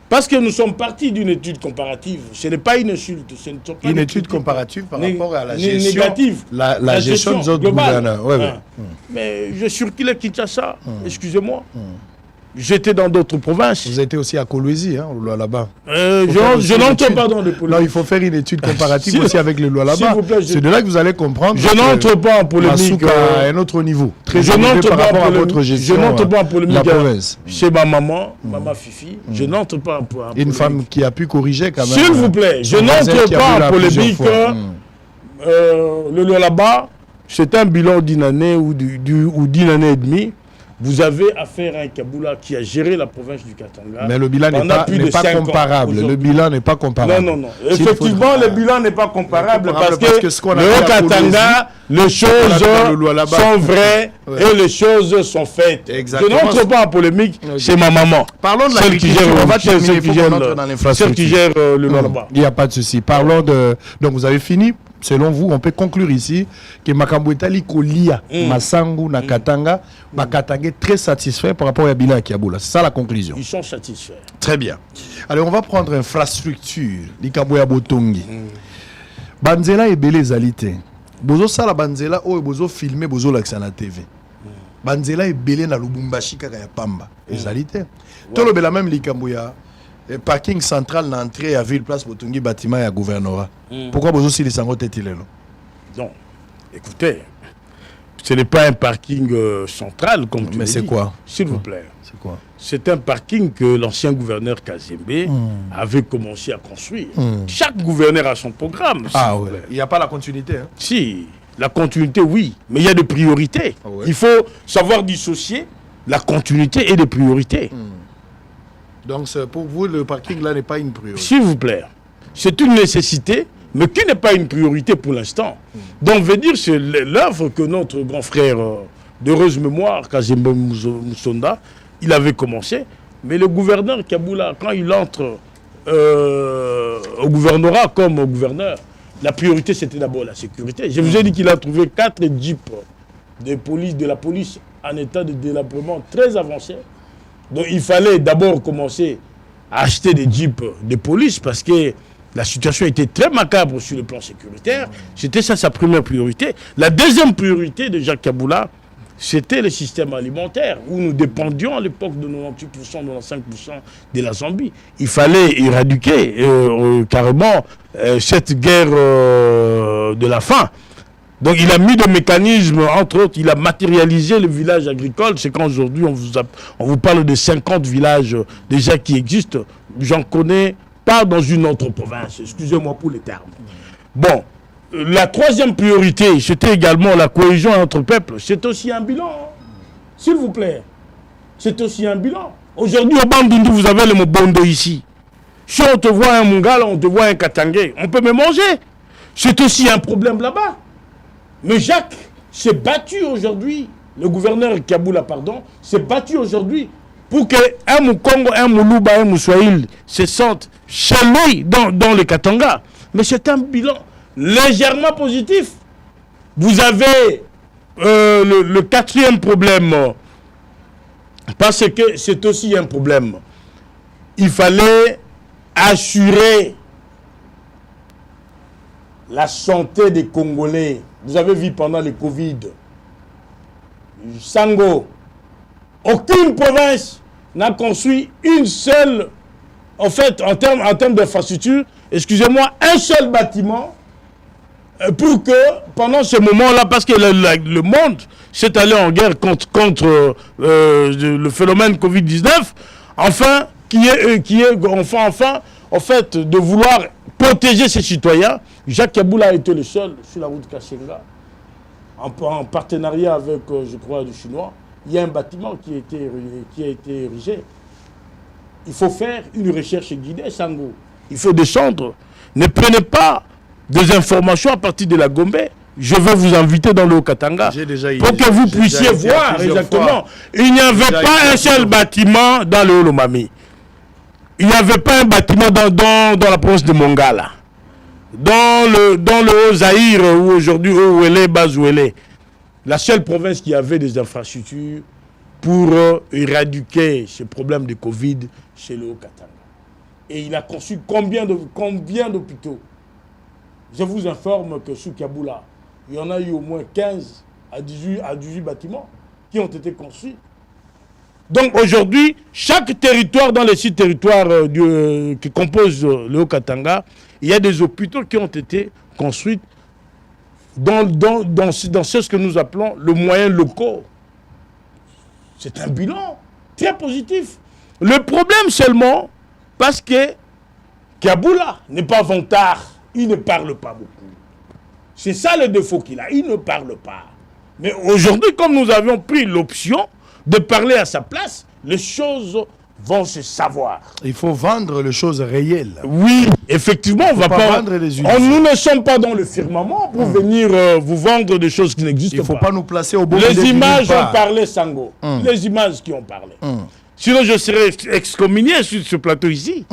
parce que nous sommes partis d'une étude comparative, ce n'est pas une insulte. Ce ne sont pas
une étude comparative par rapport à la gestion,
négative,
la gestion des autres gouverneurs. Ouais, ouais.
Mais je circulais Kinshasa, excusez-moi. J'étais dans d'autres provinces.
Vous étiez aussi à Kolwezi, hein, là-bas.
Je n'entre pas dans les polémiques.
Non, il faut faire une étude comparative aussi avec les lois là-bas. C'est de là que vous allez comprendre.
Je n'entre pas en polémique.
À un autre niveau. Très
je n'entre
par rapport à votre gestion.
Je n'entre pas en polémique.
La province.
Chez ma maman, maman Fifi. Je n'entre pas en polémique.
Une femme qui a pu corriger quand même.
S'il vous plaît, je n'entre pas en polémique. Le loi là-bas, c'est un bilan d'une année ou d'une année et demie. Vous avez affaire à un Kaboula qui a géré la province du Katanga.
Mais le bilan n'est pas comparable. Le bilan n'est pas comparable.
Non. Effectivement, le bilan n'est pas comparable parce que le Katanga, les choses sont vraies et les choses sont faites.
Exactement.
Je n'entre pas en polémique, c'est ma maman.
Parlons de l'agriculture. On va terminer, il faut qu'on entre dans l'infrastructure.
Celle qui gère le là-bas.
Il n'y a pas de souci. Parlons de... Donc vous avez fini. Selon vous, on peut conclure ici que Makambo Etali Kolia, Masangu, Nakatanga, Makatanga est très satisfait par rapport à Bila et Kiaboula. C'est ça la conclusion.
Ils sont satisfaits.
Très bien. Alors on va prendre infrastructure. Likaboya Botongi. Banzela et Belé Zalité. Bozo Sala Banzela, ou Bozo filmé Bozo Laksana TV. Banzela et Belé na Lubumbashi Kaya Pamba. Et Zalité. Tout le Bela même Likaboya. Parking central d'entrée à Ville Place Botongi bâtiment et à gouvernorat. Pourquoi vous aussi les sango tétilé?
Non. Écoutez, ce n'est pas un parking central comme tu
mais c'est quoi?
S'il vous plaît.
C'est quoi?
C'est un parking que l'ancien gouverneur Kazembe avait commencé à construire. Chaque gouverneur a son programme.
Ah ouais. Il n'y a pas la continuité. Hein?
Si, la continuité oui, mais il y a des priorités. Ah ouais. Il faut savoir dissocier la continuité et les priorités.
Donc pour vous, le parking là n'est pas une priorité.
S'il vous plaît, c'est une nécessité, mais qui n'est pas une priorité pour l'instant. Donc, veut dire c'est l'œuvre que notre grand frère d'heureuse mémoire, Kazembe Moussonda, il avait commencé. Mais le gouverneur Kaboula, quand il entre au gouvernorat comme au gouverneur, la priorité c'était d'abord la sécurité. Je vous ai dit qu'il a trouvé 4 jeeps de la police en état de délabrement très avancé. Donc il fallait d'abord commencer à acheter des jeeps de police parce que la situation était très macabre sur le plan sécuritaire. C'était ça sa première priorité. La deuxième priorité de Jacques Kaboula, c'était le système alimentaire où nous dépendions à l'époque de 98%, 95% de la Zambie. Il fallait éradiquer carrément cette guerre de la faim. Donc il a mis des mécanismes, entre autres, il a matérialisé le village agricole. C'est qu'aujourd'hui on vous parle de 50 villages déjà qui existent. J'en connais pas dans une autre province, excusez-moi pour les termes. Bon, la troisième priorité, c'était également la cohésion entre peuples. C'est aussi un bilan, hein. S'il vous plaît. C'est aussi un bilan. Aujourd'hui au Bandundu, vous avez le Mobondo ici. Si on te voit un Mungala, on te voit un Katangé, on peut me manger. C'est aussi un problème là-bas. Mais Jacques s'est battu aujourd'hui, le gouverneur Kiaboula, pardon, s'est battu aujourd'hui pour que un Mukongo, un Moulouba, un Moussoaïl se sentent chez lui dans le Katanga. Mais c'est un bilan légèrement positif. Vous avez le quatrième problème, parce que c'est aussi un problème. Il fallait assurer la santé des Congolais. Vous avez vu pendant le Covid, Sango, aucune province n'a construit une seule, en fait, en termes d'infrastructure, excusez-moi, un seul bâtiment pour que, pendant ce moment-là, parce que le monde s'est allé en guerre contre le phénomène Covid-19, enfin, en fait, de vouloir protéger ses citoyens. Jacques Kaboula a été le seul sur la route Kassenga, en partenariat avec, je crois, les Chinois. Il y a un bâtiment qui a été érigé. Il faut faire une recherche guidée, Sango. Il faut descendre. Ne prenez pas des informations à partir de la Gombe. Je vais vous inviter dans le Haut-Katanga pour que vous puissiez voir exactement. Il n'y avait pas un seul bâtiment dans le Haut-Lomami. Il n'y avait pas un bâtiment dans la province de Mongala. Dans le Haut-Zaïre, où aujourd'hui, où elle est, base où elle est. La seule province qui avait des infrastructures pour éradiquer ce problème de Covid, c'est le Haut-Katanga. Et il a conçu combien d'hôpitaux? Je vous informe que sous Kiaboula, il y en a eu au moins 15 à 18 bâtiments qui ont été construits. Donc aujourd'hui, chaque territoire dans les 6 territoires qui composent le Haut-Katanga, il y a des hôpitaux qui ont été construits dans ce que nous appelons le moyen locaux. C'est un bilan très positif. Le problème seulement, parce que Kiaboula n'est pas vantard, il ne parle pas beaucoup. C'est ça le défaut qu'il a, il ne parle pas. Mais aujourd'hui, comme nous avions pris l'option de parler à sa place, les choses vont se savoir.
Il faut vendre les choses réelles.
Oui, effectivement, on va pas
vendre les
nous ne sommes pas dans le firmament pour venir vous vendre des choses qui n'existent pas.
Il ne faut pas nous placer au bon
Les images ont parlé, Sango. Les images qui ont parlé. Sinon, je serais excommunié sur ce plateau ici.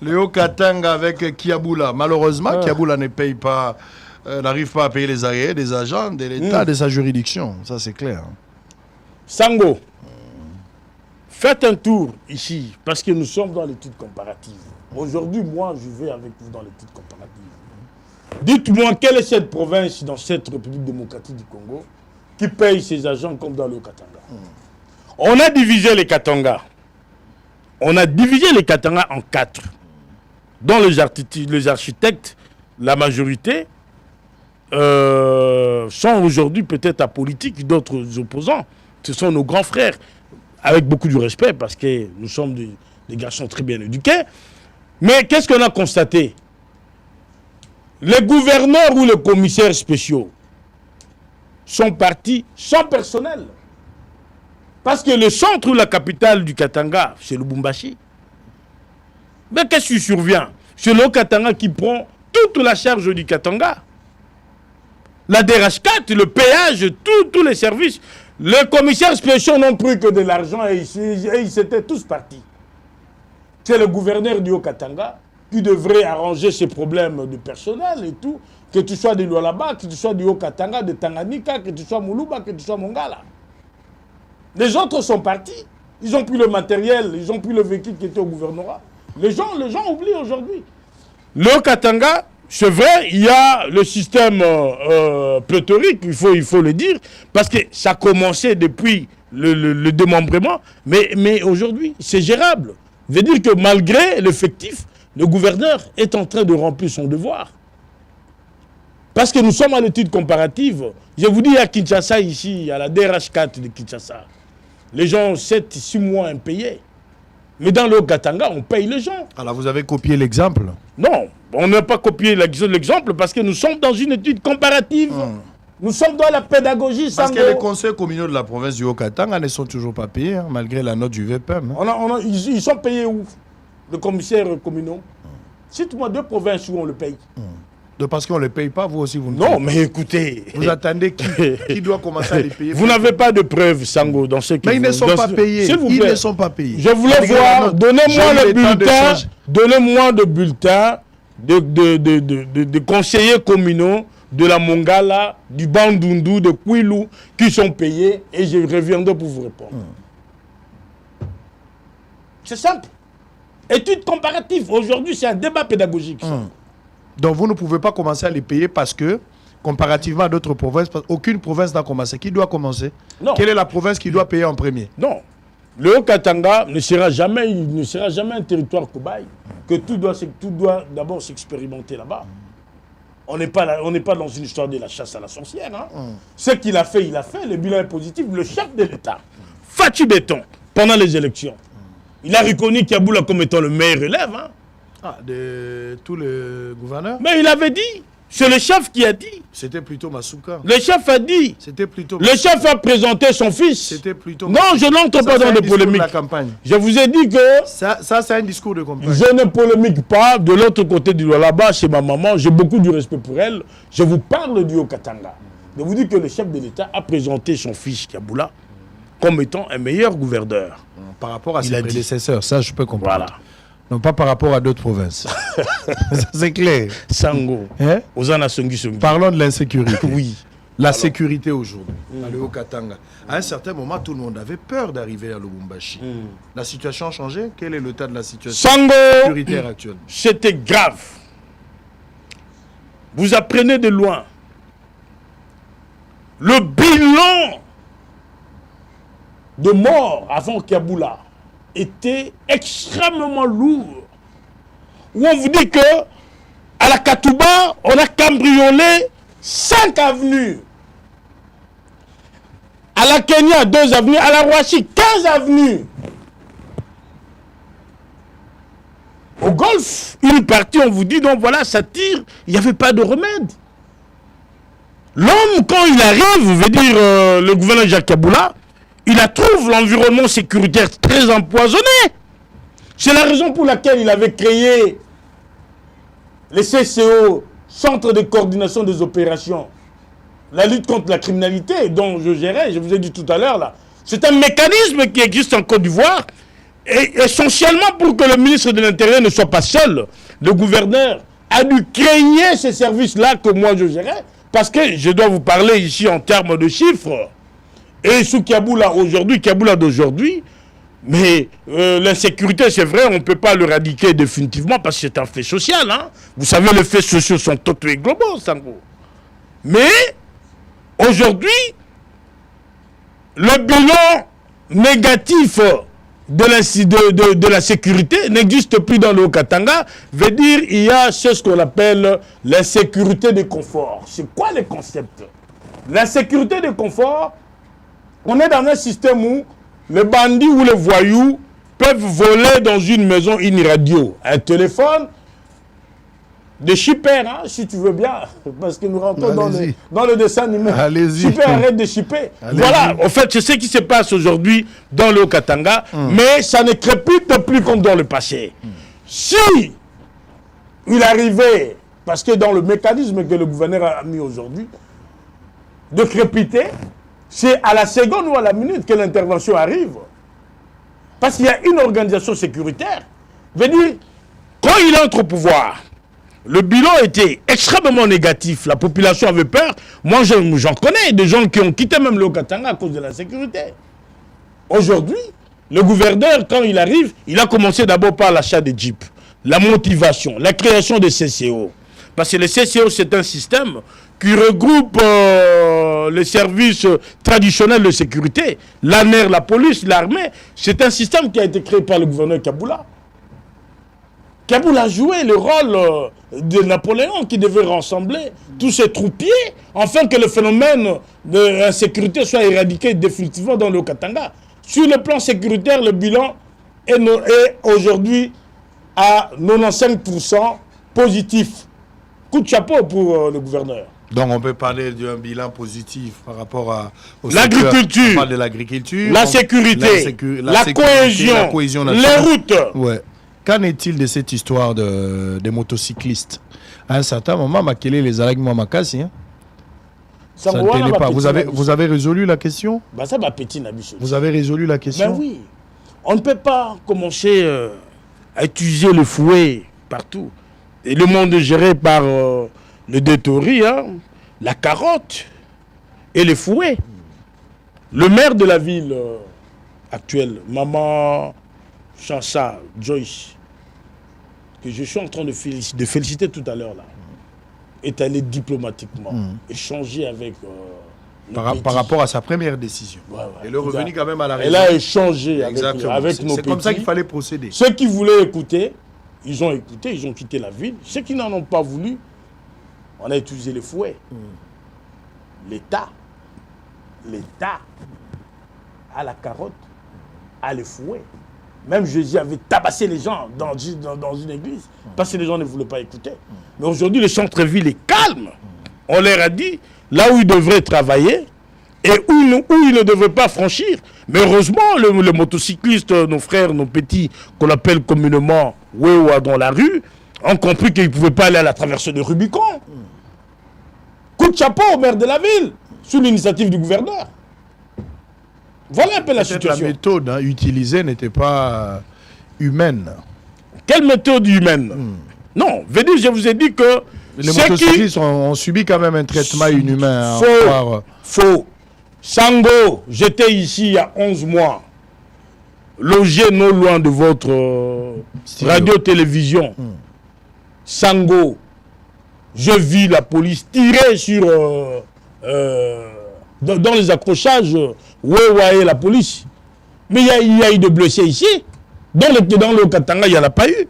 Le Haut-Katanga avec Kiaboula. Malheureusement, Kiaboula ne paye pas, n'arrive pas à payer les arriérés des agents de l'État, de sa juridiction. Ça, c'est clair.
Sango, faites un tour ici, parce que nous sommes dans l'étude comparative. Aujourd'hui, moi, je vais avec vous dans l'étude comparative. Dites-moi, quelle est cette province dans cette République démocratique du Congo qui paye ses agents comme dans le Katanga? On a divisé les Katanga. On a divisé les Katanga en 4. Dont les architectes, la majorité, sont aujourd'hui peut-être apolitiques, d'autres opposants. Ce sont nos grands frères, avec beaucoup de respect, parce que nous sommes des garçons très bien éduqués. Mais qu'est-ce qu'on a constaté? Les gouverneurs ou les commissaires spéciaux sont partis sans personnel. Parce que le centre ou la capitale du Katanga, c'est Lubumbashi. Mais qu'est-ce qui survient? C'est le Katanga qui prend toute la charge du Katanga. La DRH4, le péage, tous les services. Les commissaires spéciaux n'ont pris que de l'argent et ils s'étaient tous partis. C'est le gouverneur du Haut-Katanga qui devrait arranger ces problèmes de personnel et tout. Que tu sois de Lualaba, que tu sois du Haut-Katanga, de Tanganyika, que tu sois Moulouba, que tu sois Mongala. Les autres sont partis. Ils ont pris le matériel, ils ont pris le véhicule qui était au gouvernorat. Les gens oublient aujourd'hui. Le Haut-Katanga, c'est vrai, il y a le système pléthorique, il faut le dire, parce que ça a commencé depuis le démembrement, mais aujourd'hui, c'est gérable. Ça veut dire que malgré l'effectif, le gouverneur est en train de remplir son devoir. Parce que nous sommes à l'étude comparative. Je vous dis, à Kinshasa, ici, à la DRH4 de Kinshasa, les gens ont 7-6 mois impayés. Mais dans le Haut-Katanga, on paye les gens.
Alors vous avez copié l'exemple?
Non, on n'a pas copié l'exemple parce que nous sommes dans une étude comparative. Nous sommes dans la pédagogie.
Parce que les conseils communaux de la province du Haut-Katanga ne sont toujours pas payés, hein, malgré la note du VPM. Hein.
Ils sont payés où? Les commissaires communaux. Cite-moi 2 provinces où on le paye.
Parce qu'on ne les paye pas, vous aussi, vous ne
Non, mais écoutez...
Vous attendez qui doit commencer à les payer?
Vous n'avez pas de preuves, Sango, dans ce qui...
Mais ils ne sont pas payés. Ils ne sont pas payés.
Je voulais voir, donnez-moi le bulletin de conseillers communaux de la Mongala, du Bandundu, de Kouilou, qui sont payés, et je reviendrai pour vous répondre. C'est simple. Étude comparative. Aujourd'hui, c'est un débat pédagogique.
Donc, vous ne pouvez pas commencer à les payer parce que, comparativement à d'autres provinces, aucune province n'a commencé. Qui doit commencer?
Non.
Quelle est la province qui doit payer en premier?
Non. Le Haut-Katanga ne sera jamais un territoire cobaye, que tout doit d'abord s'expérimenter là-bas. On n'est pas dans une histoire de la chasse à la sorcière. Ce qu'il a fait, il a fait. Le bilan est positif. Le chef de l'État, Fatou Béton, pendant les élections, il a reconnu Kiaboula comme étant le meilleur élève.
De tous les gouverneurs?
Mais il avait dit. C'est le chef qui a dit.
C'était plutôt Masuka.
Le chef a dit.
C'était plutôt...
Le chef a présenté son fils.
C'était plutôt...
Non, je n'entre pas dans des polémiques.
La campagne.
Je vous ai dit que...
Ça c'est un discours de campagne.
Je ne polémique pas. De l'autre côté du là-bas, chez ma maman, j'ai beaucoup de respect pour elle. Je vous parle du Haut-Katanga. Je vous dis que le chef de l'État a présenté son fils Kiaboula comme étant un meilleur gouverneur.
Par rapport à ses prédécesseurs, ça je peux comprendre.
Voilà.
Non, pas par rapport à d'autres provinces. C'est clair.
Sango.
Hein?
Parlons
de l'insécurité.
Oui.
La sécurité aujourd'hui, dans le Haut-Katanga. À un certain moment, tout le monde avait peur d'arriver à Lubumbashi. La situation a changé. Quel est l'état de la situation sécuritaire actuelle?
C'était grave. Vous apprenez de loin. Le bilan de morts avant Kiaboula était extrêmement lourd. Où on vous dit que à la Katouba, on a cambriolé 5 avenues. À la Kenya, 2 avenues. À la Rwachi, 15 avenues. Au Golfe, une partie, on vous dit, donc voilà, ça tire. Il n'y avait pas de remède. L'homme, quand il arrive, veut dire le gouverneur Jacques Kaboula, il trouve l'environnement sécuritaire très empoisonné. C'est la raison pour laquelle il avait créé les CCO, Centre de coordination des opérations, la lutte contre la criminalité, dont je gérais, je vous ai dit tout à l'heure, là. C'est un mécanisme qui existe en Côte d'Ivoire, et essentiellement pour que le ministre de l'Intérieur ne soit pas seul. Le gouverneur a dû créer ces services-là que moi je gérais, parce que je dois vous parler ici en termes de chiffres. Et sous Kiaboula aujourd'hui, Kiaboula d'aujourd'hui, mais l'insécurité, c'est vrai, on ne peut pas l'éradiquer définitivement parce que c'est un fait social. Hein? Vous savez, les faits sociaux sont totaux et globaux, Sango. Mais aujourd'hui, le bilan négatif de la sécurité n'existe plus dans le Haut-Katanga. Veut dire il y a ce qu'on appelle l'insécurité de confort. C'est quoi le concept? L'insécurité de confort, on est dans un système où les bandits ou les voyous peuvent voler dans une maison une radio, un téléphone, des chippers, hein, si tu veux bien, parce que nous rentrons dans le dessin animé. Chipper, arrête de chipper. Voilà, en fait, c'est ce qui se passe aujourd'hui dans le Haut-Katanga, mais ça ne crépite plus comme dans le passé. Si il arrivait, parce que dans le mécanisme que le gouverneur a mis aujourd'hui, de crépiter, c'est à la seconde ou à la minute que l'intervention arrive. Parce qu'il y a une organisation sécuritaire. Veut dire, quand il entre au pouvoir, le bilan était extrêmement négatif. La population avait peur. Moi, j'en connais des gens qui ont quitté même le Haut-Katanga à cause de la sécurité. Aujourd'hui, le gouverneur, quand il arrive, il a commencé d'abord par l'achat des jeeps, la motivation, la création des CCO. Parce que les CCO, c'est un système qui regroupe les services traditionnels de sécurité, l'ANER, la police, l'armée. C'est un système qui a été créé par le gouverneur Kaboula. Kaboula a joué le rôle de Napoléon qui devait rassembler tous ces troupiers afin que le phénomène de l'insécurité soit éradiqué définitivement dans le Haut-Katanga. Sur le plan sécuritaire, le bilan est aujourd'hui à 95% positif. Coup de chapeau pour le gouverneur.
Donc on peut parler d'un bilan positif par rapport au
l'agriculture.
On parle de l'agriculture,
la sécurité, la cohésion, les routes.
Ouais. qu'en est-il de cette histoire des motocyclistes? À un certain moment, Makele les Alag Mamakasi, hein? Ça ne tenait pas. Vous avez résolu la question?
Bah ça va petit Nabiso.
Vous avez résolu la question?
Ben oui. On ne peut pas commencer à utiliser le fouet partout. Et le monde est géré par le détori, hein, la carotte et les fouets. Le maire de la ville actuelle, Maman Chansa Joyce, que je suis en train de féliciter tout à l'heure là, est allé diplomatiquement échanger avec
par rapport à sa première décision.
Ouais.
Elle est revenue quand même à la raison.
Elle a échangé avec nos petits.
C'est comme ça qu'il fallait procéder.
Ceux qui voulaient écouter, ils ont écouté, ils ont quitté la ville. Ceux qui n'en ont pas voulu, on a utilisé les fouets. L'État a la carotte, a les fouets. Même Jésus avait tabassé les gens dans une église parce que les gens ne voulaient pas écouter. Mais aujourd'hui, le centre-ville est calme. On leur a dit là où ils devraient travailler et où ils ne devraient pas franchir. Mais heureusement, les motocyclistes, nos frères, nos petits, qu'on appelle communément Wewa dans la rue, ont compris qu'ils ne pouvaient pas aller à la traversée de Rubicon. Coup de chapeau au maire de la ville, sous l'initiative du gouverneur. Voilà un peu la situation.
La méthode utilisée n'était pas humaine.
Quelle méthode humaine? Non, je vous ai dit que
les motocyclistes ont subi quand même un traitement inhumain.
Faux. Sango, j'étais ici il y a 11 mois, logé non loin de votre radio-télévision. Sango, je vis la police tirer sur... dans les accrochages, et la police. Mais il y a eu de blessés ici. Dans le Katanga, il n'y en a pas eu.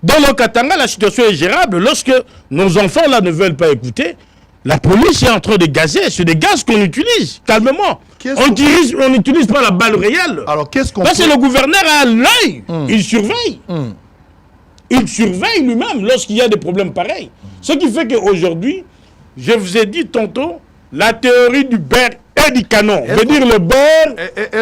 Dans le Katanga, la situation est gérable. Lorsque nos enfants là ne veulent pas écouter, la police est en train de gazer. C'est des gaz qu'on utilise, calmement. On n'utilise pas la balle réelle.
Alors qu'est-ce qu'on
Parce que le gouverneur a l'œil. Il surveille. Il surveille lui-même lorsqu'il y a des problèmes pareils. Ce qui fait qu'aujourd'hui, je vous ai dit tantôt, la théorie du beurre et du canon. Veut dire le beurre,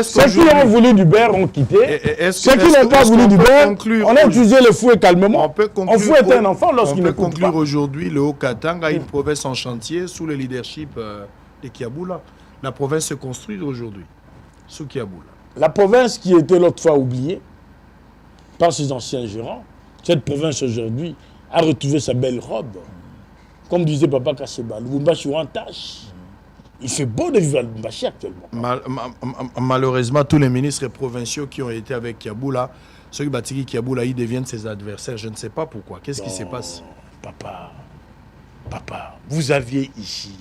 ceux qui ont voulu du beurre ont quitté. Ceux qui n'ont pas voulu du beurre, on a utilisé le fouet calmement. On fouettait un enfant lorsqu'il ne
peut conclure aujourd'hui le Haut-Katanga, une province en chantier sous le leadership de Kiaboula. La province se construit aujourd'hui sous Kiaboula.
La province qui était l'autre fois oubliée par ses anciens gérants, cette province aujourd'hui a retrouvé sa belle robe. Comme disait Papa Kasseba, Lubumbashi ou en tâche. Il fait beau de vivre à Lubumbashi actuellement.
Malheureusement, tous les ministres provinciaux qui ont été avec Kiaboula, ceux qui battent Kiaboula, ils deviennent ses adversaires. Je ne sais pas pourquoi. Qu'est-ce qui se passe?
Papa, vous aviez ici,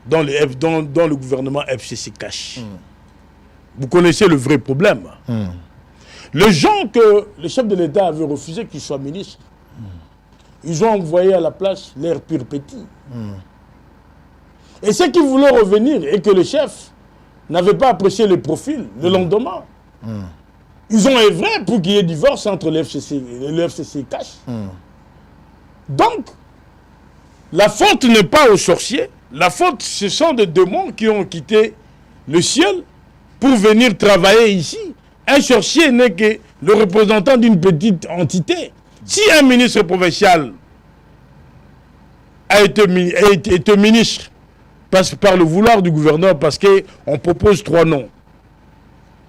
dans le gouvernement FCC Cash, vous connaissez le vrai problème. Les gens que le chef de l'État avait refusé qu'ils soient ministres, ils ont envoyé à la place l'air pur petit. Et ceux qui voulaient revenir et que le chef n'avait pas apprécié le profil le lendemain, ils ont œuvré pour qu'il y ait divorce entre le FCC Cash. Donc, la faute n'est pas aux sorciers. La faute, ce sont des démons qui ont quitté le ciel pour venir travailler ici. Un sorcier n'est que le représentant d'une petite entité. Si un ministre provincial a été ministre par le vouloir du gouverneur, parce qu'on propose 3 noms,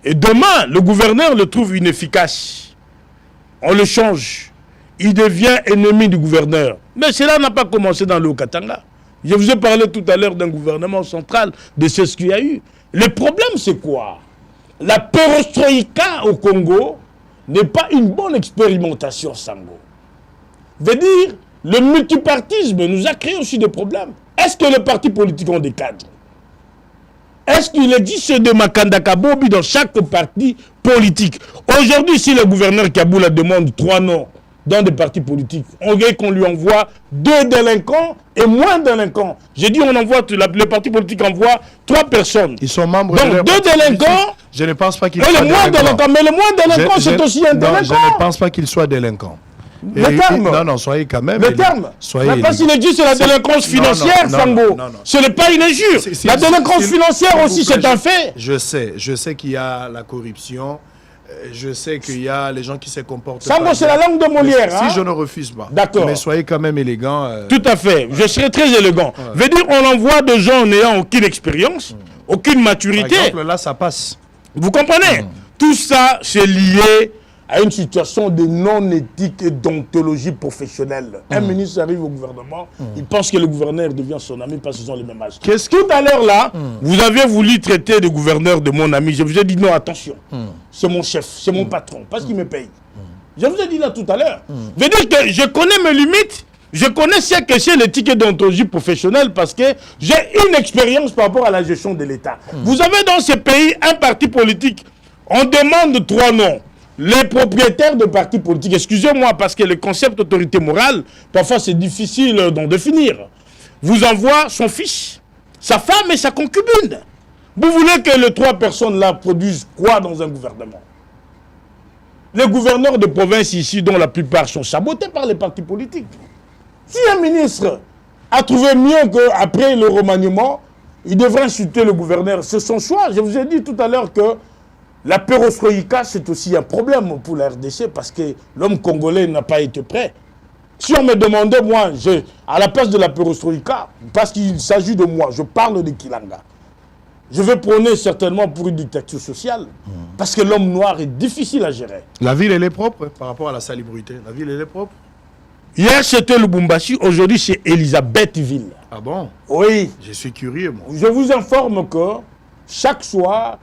et demain, le gouverneur le trouve inefficace, on le change, il devient ennemi du gouverneur. Mais cela n'a pas commencé dans le Haut-Katanga. Je vous ai parlé tout à l'heure d'un gouvernement central, de ce qu'il y a eu. Le problème, c'est quoi? La perestroïka au Congo n'est pas une bonne expérimentation, Sango. Veut dire, le multipartisme nous a créé aussi des problèmes. Est-ce que les partis politiques ont des cadres? Est-ce qu'il existe des Makandaka Bobi dans chaque parti politique? Aujourd'hui, si le gouverneur Kaboula demande 3 noms dans des partis politiques, on veut qu'on lui envoie 2 délinquants et moins délinquants. J'ai dit on envoie, le parti politique envoie 3 personnes.
Ils sont membres
donc 2 délinquants.
Je ne pense pas qu'ils
soient délinquants. Mais le moins délinquant, c'est aussi un délinquant.
Je ne pense pas qu'il soit délinquant.
Le terme.
Non, soyez quand même.
Le terme. Mais parce qu'il existe la délinquance financière, Sango. Ce n'est pas une injure. La délinquance financière aussi, c'est un fait.
Je sais qu'il y a la corruption. Je sais qu'il y a les gens qui se comportent.
Sango, c'est la langue de Molière.
Si je ne refuse pas.
D'accord.
Mais soyez quand même élégant.
Tout à fait. Je serai très élégant. Veut dire, on envoie des gens n'ayant aucune expérience, aucune maturité.
Par exemple, là, ça passe.
Vous comprenez? Tout ça, c'est lié à une situation de non-éthique et d'ontologie professionnelle. Un ministre arrive au gouvernement, il pense que le gouverneur devient son ami parce qu'ils ont le même âge. Tout à l'heure là, vous avez voulu traiter le gouverneur de mon ami. Je vous ai dit non, attention. C'est mon chef, c'est mon patron, parce qu'il me paye. Je vous ai dit là tout à l'heure. Veut dire que je connais mes limites. Je connais ce que c'est l'éthique et d'ontologie professionnelle parce que j'ai une expérience par rapport à la gestion de l'État. Vous avez dans ce pays un parti politique. On demande 3 noms. Les propriétaires de partis politiques, excusez-moi, parce que le concept d'autorité morale, parfois c'est difficile d'en définir, vous envoie son fils, sa femme et sa concubine. Vous voulez que les 3 personnes-là produisent quoi dans un gouvernement? Les gouverneurs de province ici, dont la plupart sont sabotés par les partis politiques. Si un ministre a trouvé mieux qu'après le remaniement, il devrait insulter le gouverneur. C'est son choix. Je vous ai dit tout à l'heure que la perestroïka, c'est aussi un problème pour la RDC parce que l'homme congolais n'a pas été prêt. Si on me demandait, moi, à la place de la perestroïka, parce qu'il s'agit de moi, je parle de Kilanga, je vais prôner certainement pour une dictature sociale parce que l'homme noir est difficile à gérer.
La ville, elle est propre par rapport à la salubrité. La ville, elle est propre.
Hier, c'était Lubumbashi, aujourd'hui, c'est Elisabethville.
Ah bon?
Oui.
Je suis curieux, moi.
Je vous informe que chaque soir,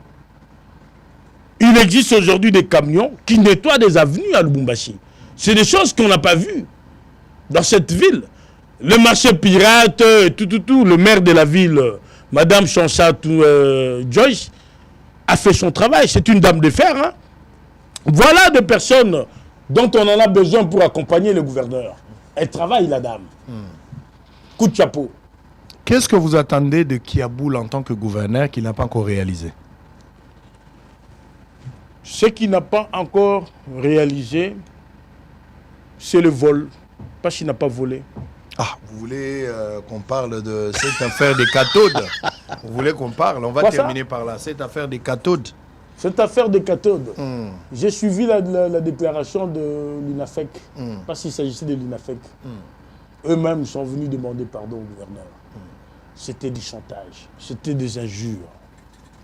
il existe aujourd'hui des camions qui nettoient des avenues à Lubumbashi. C'est des choses qu'on n'a pas vues dans cette ville. Le marché pirate, tout. Le maire de la ville, Madame Chanchatou Joyce, a fait son travail. C'est une dame de fer. Hein? Voilà des personnes dont on en a besoin pour accompagner le gouverneur. Elle travaille, la dame. Coup de chapeau.
Qu'est-ce que vous attendez de Kiaboul en tant que gouverneur qu'il n'a pas encore réalisé?
Ce qu'il n'a pas encore réalisé, c'est le vol. Parce qu'il n'a pas volé.
Ah, vous voulez qu'on parle de cette affaire des cathodes? Vous voulez qu'on parle? On va terminer par là. Cette affaire des cathodes.
Cette affaire des cathodes. J'ai suivi la déclaration de l'UNAFEC. Parce qu'il s'agissait de l'UNAFEC. Eux-mêmes sont venus demander pardon au gouverneur. C'était du chantage. C'était des injures.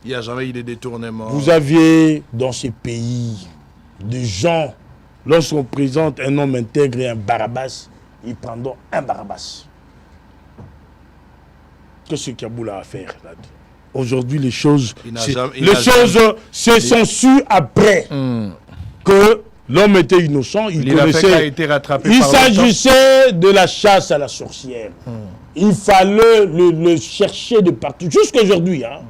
Il n'y a jamais eu de détournement.
Vous aviez dans ces pays des gens, lorsqu'on présente un homme intègre et un Barabbas, ils prendront un Barabbas. Qu'est-ce que Kaboul a à faire là? Aujourd'hui, les choses se sont sues après que l'homme était innocent. Il connaissait.
A été rattrapé
il s'agissait de la chasse à la sorcière. Il fallait le chercher de partout. Jusqu'aujourd'hui, hein.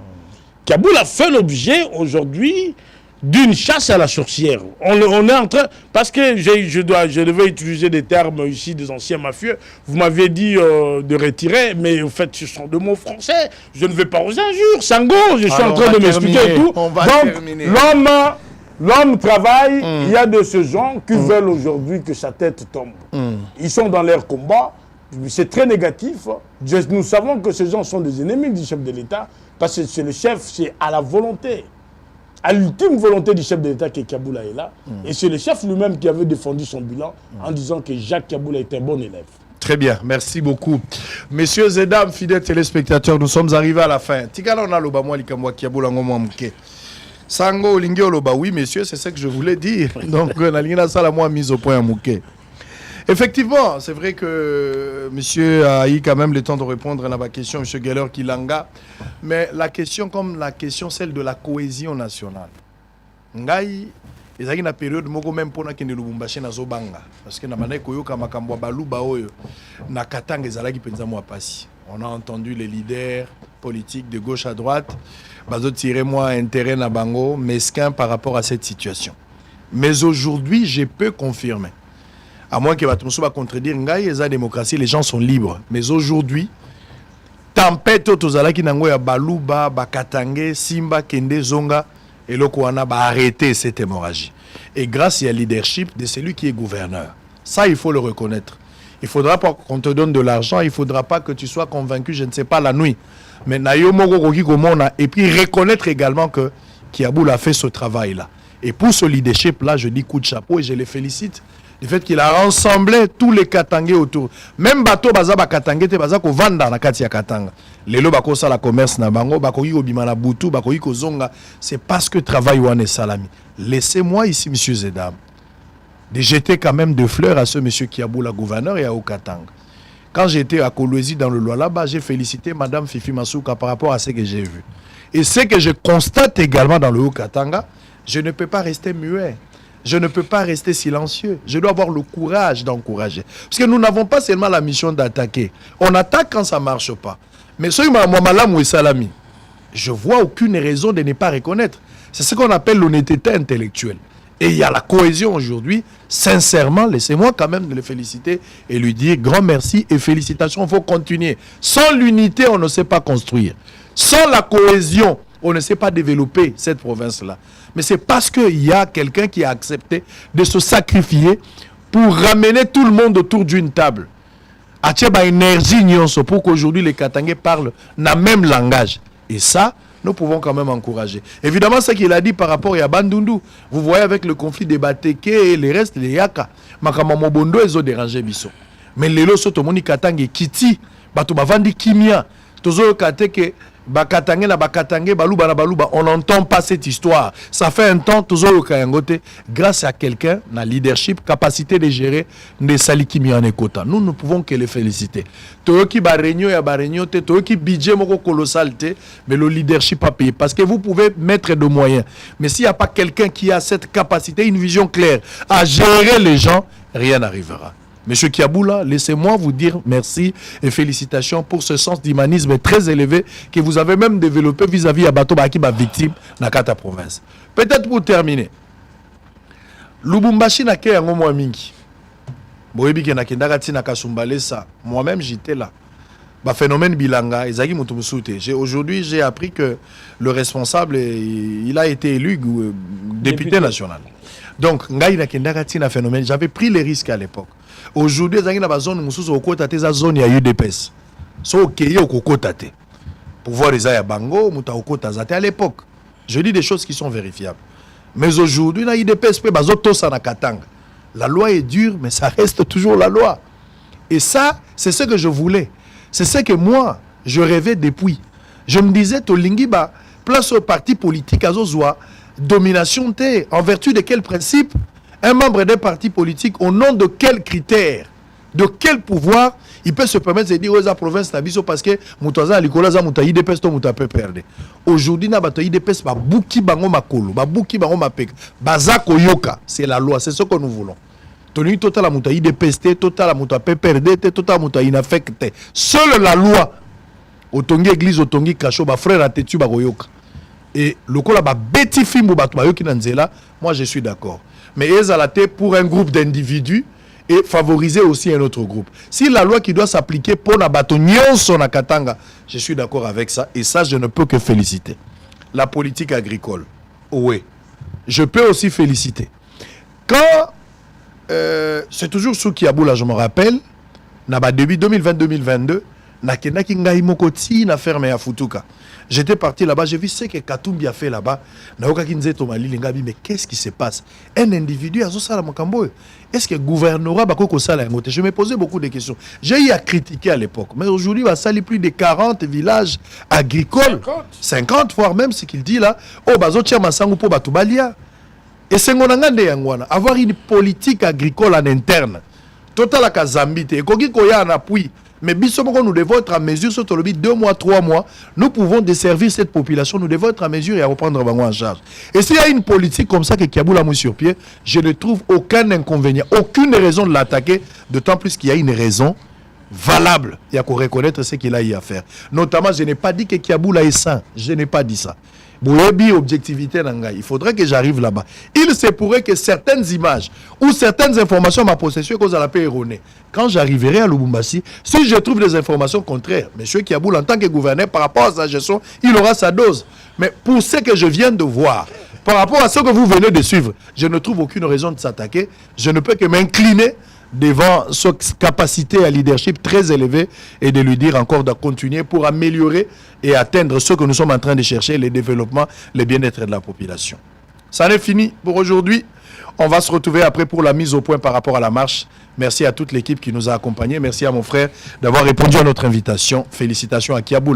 Kaboul a fait l'objet aujourd'hui d'une chasse à la sorcière. On est en train... Parce que je devais utiliser des termes ici des anciens mafieux. Vous m'aviez dit de retirer, mais en fait, ce sont de mots français. Je ne vais pas aux injures. Sango, je suis en train de m'expliquer et tout. Donc, l'homme travaille. Il y a de ces gens qui veulent aujourd'hui que sa tête tombe. Ils sont dans leur combat. C'est très négatif. Nous savons que ces gens sont des ennemis du chef de l'État. Parce que c'est le chef, c'est à la volonté. À l'ultime volonté du chef de l'État que Kaboula est là. Et c'est le chef lui-même qui avait défendu son bilan en disant que Jacques Kaboula est un bon élève.
Très bien, merci beaucoup. Messieurs et dames, fidèles téléspectateurs, nous sommes arrivés à la fin. Sango Lingioloba, oui messieurs, c'est ce que je voulais dire. Donc, on a ça la moi mise au point à Mouké. Effectivement, c'est vrai que monsieur a eu quand même le temps de répondre à ma question, monsieur Geller Kilanga. Mais la question, comme la question, celle de la cohésion nationale. Ngai, il y a une période où même pour que nous Lubumbashi na zobanga, parce que na mané koyoka makambo baluba oyo na katanga ezalaki penza mo apasi. On a entendu les leaders politiques de gauche à droite, bazo tirer moi intérêt na bango mesquin par rapport à cette situation. Mais aujourd'hui, je peux confirmer. À moins que Batumso va contredire, Ngai, la démocratie, les gens sont libres. Mais aujourd'hui, tempête tozalaki nango ya baluba, bakatange, simba, kende, zonga, et l'okwana va arrêter cette hémorragie. Et grâce au leadership de celui qui est gouverneur. Ça, il faut le reconnaître. Il ne faudra pas qu'on te donne de l'argent, il ne faudra pas que tu sois convaincu, je ne sais pas, la nuit. Mais et puis reconnaître également que Kiaboul a fait ce travail-là. Et pour ce leadership-là, je dis coup de chapeau et je les félicite. Le fait qu'il a rassemblé tous les Katangais autour. Même bateau baza ba Katangais te baza ko vanda na kati ya Katanga. Lelo bako sala commerce na bango, bako yi obima na butu, bako yi ko zonga. C'est parce que travail wane salami. Laissez-moi ici, monsieur Zedam, de jeter quand même de fleurs à ce monsieur Kiaboula, gouverneur, et à Okatanga. Quand j'étais à Kolwezi dans le Loi là-bas, j'ai félicité madame Fifi Masuka par rapport à ce que j'ai vu. Et ce que je constate également dans le Haut-Katanga, je ne peux pas rester muet. Je ne peux pas rester silencieux. Je dois avoir le courage d'encourager. Parce que nous n'avons pas seulement la mission d'attaquer. On attaque quand ça ne marche pas. Mais ce qui je vois aucune raison de ne pas reconnaître. C'est ce qu'on appelle l'honnêteté intellectuelle. Et il y a la cohésion aujourd'hui. Sincèrement, laissez-moi quand même le féliciter et lui dire grand merci et félicitations. Il faut continuer. Sans l'unité, on ne sait pas construire. Sans la cohésion, on ne sait pas développer cette province-là. Mais c'est parce qu'il y a quelqu'un qui a accepté de se sacrifier pour ramener tout le monde autour d'une table. Atieba énergie pour qu'aujourd'hui les Katangais parlent le même langage. Et ça, nous pouvons quand même encourager. Évidemment, ce qu'il a dit par rapport à Bandundu, vous voyez avec le conflit des Bateke et les restes, les Yaka, Makama Bondo, ils ont dérangé Bisso. Mais les lots, Sotomoni Katangé, Kiti, Bato Bavandi Kimia, Tozo Kateke, Bakatangé na Bakatangé, Baluba na Baluba, on n'entend pas cette histoire. Ça fait un temps, Tozo Kayangote, grâce à quelqu'un, na leadership, capacité de gérer, ne sali Kimia en Ekota. Nous ne pouvons que les féliciter. Toyoki Baregno ya Baregno, Toyoki budget moko colossal, mais le leadership a payé. Parce que vous pouvez mettre de moyens. Mais s'il n'y a pas quelqu'un qui a cette capacité, une vision claire à gérer les gens, rien n'arrivera. Monsieur Kiaboula, laissez-moi vous dire merci et félicitations pour ce sens d'humanisme très élevé que vous avez même développé vis-à-vis de Bato Bakiba victime dans la province. Peut-être pour terminer, Lubumbashi n'a qu'un mot mingi. Moi-même j'étais là. Phénomène Bilanga, aujourd'hui j'ai appris que le responsable il a été élu député national. Donc j'avais pris les risques à l'époque. Aujourd'hui, il y a une zone où zone ya UDPS. So okeye okokotate. Pouvoir les aya bango, muta okotazate à l'époque. Je dis des choses qui sont vérifiables. Mais aujourd'hui, na UDPS pe bazoto sa na Katanga. La loi est dure, mais ça reste toujours la loi. Et ça, c'est ce que je voulais. C'est ce que moi, je rêvais depuis. Je me disais, Tolingiba, place au parti politique à Zozwa, domination T, en vertu de quel principe un membre d'un parti politique, au nom de quels critères, de quel pouvoir, il peut se permettre de dire aux provinces Nabiso parce que Moutaza Likola Moutaï de Pesto Moutape perdre. Aujourd'hui, na bataille de Pes, Babuki Bango Makolo, Babuki Bango Mapek, Bazako Yoka, c'est la loi, c'est ce que nous voulons. Tony total Moutaï de Peste, total Moutape perdre, total Moutaï n'affecte. Seule la loi, Otongi Église, Otongi Kacho, frère à Tetu Bagoyoka. Et le Kola Beti Fimbo Batubayoki Nanzela, moi je suis d'accord. Mais Ezalate pour un groupe d'individus et favoriser aussi un autre groupe. Si la loi qui doit s'appliquer pour la bâtonnière son à Katanga, je suis d'accord avec ça et ça je ne peux que féliciter. La politique agricole, oui. Je peux aussi féliciter. Quand c'est toujours sous Kiaboula, je me rappelle, début 2020-2022, na ferme à Futuka. J'étais parti là-bas, j'ai vu ce que Katumbi a fait là-bas. Mais qu'est-ce qui se passe? Un individu a ça Mokambo. Est-ce que le gouvernorat Bakoko Sala? Je me posais beaucoup de questions. J'ai eu à critiquer à l'époque. Mais aujourd'hui, il va salir plus de 40 villages agricoles. 50 voire même ce qu'il dit là. Oh, Bazo Tchamasangu po Batubalia. Et c'est avoir une politique agricole en interne. Total à Kazambite. Et Kogi Koya en appui. Mais nous devons être à mesure, sur 2 mois, 3 mois, nous pouvons desservir cette population, nous devons être à mesure et à reprendre Bango en charge. Et s'il y a une politique comme ça que Kiaboula m'a sur pied, je ne trouve aucun inconvénient, aucune raison de l'attaquer, d'autant plus qu'il y a une raison valable. Il y a qu'à reconnaître ce qu'il a eu à faire. Notamment, je n'ai pas dit que Kiaboula est sain, je n'ai pas dit ça. Objectivité il faudrait que j'arrive là-bas. Il se pourrait que certaines images ou certaines informations ma possession cause à la paix erronée. Quand j'arriverai à Lubumbashi, si je trouve des informations contraires, M. Kiaboula en tant que gouverneur par rapport à sa gestion, il aura sa dose. Mais pour ce que je viens de voir, par rapport à ce que vous venez de suivre, je ne trouve aucune raison de s'attaquer. Je ne peux que m'incliner devant sa capacité à leadership très élevée et de lui dire encore de continuer pour améliorer et atteindre ce que nous sommes en train de chercher, le développement, le bien-être de la population. Ça n'est fini pour aujourd'hui. On va se retrouver après pour la mise au point par rapport à la marche. Merci à toute l'équipe qui nous a accompagnés. Merci à mon frère d'avoir répondu à notre invitation. Félicitations à Kiaboula.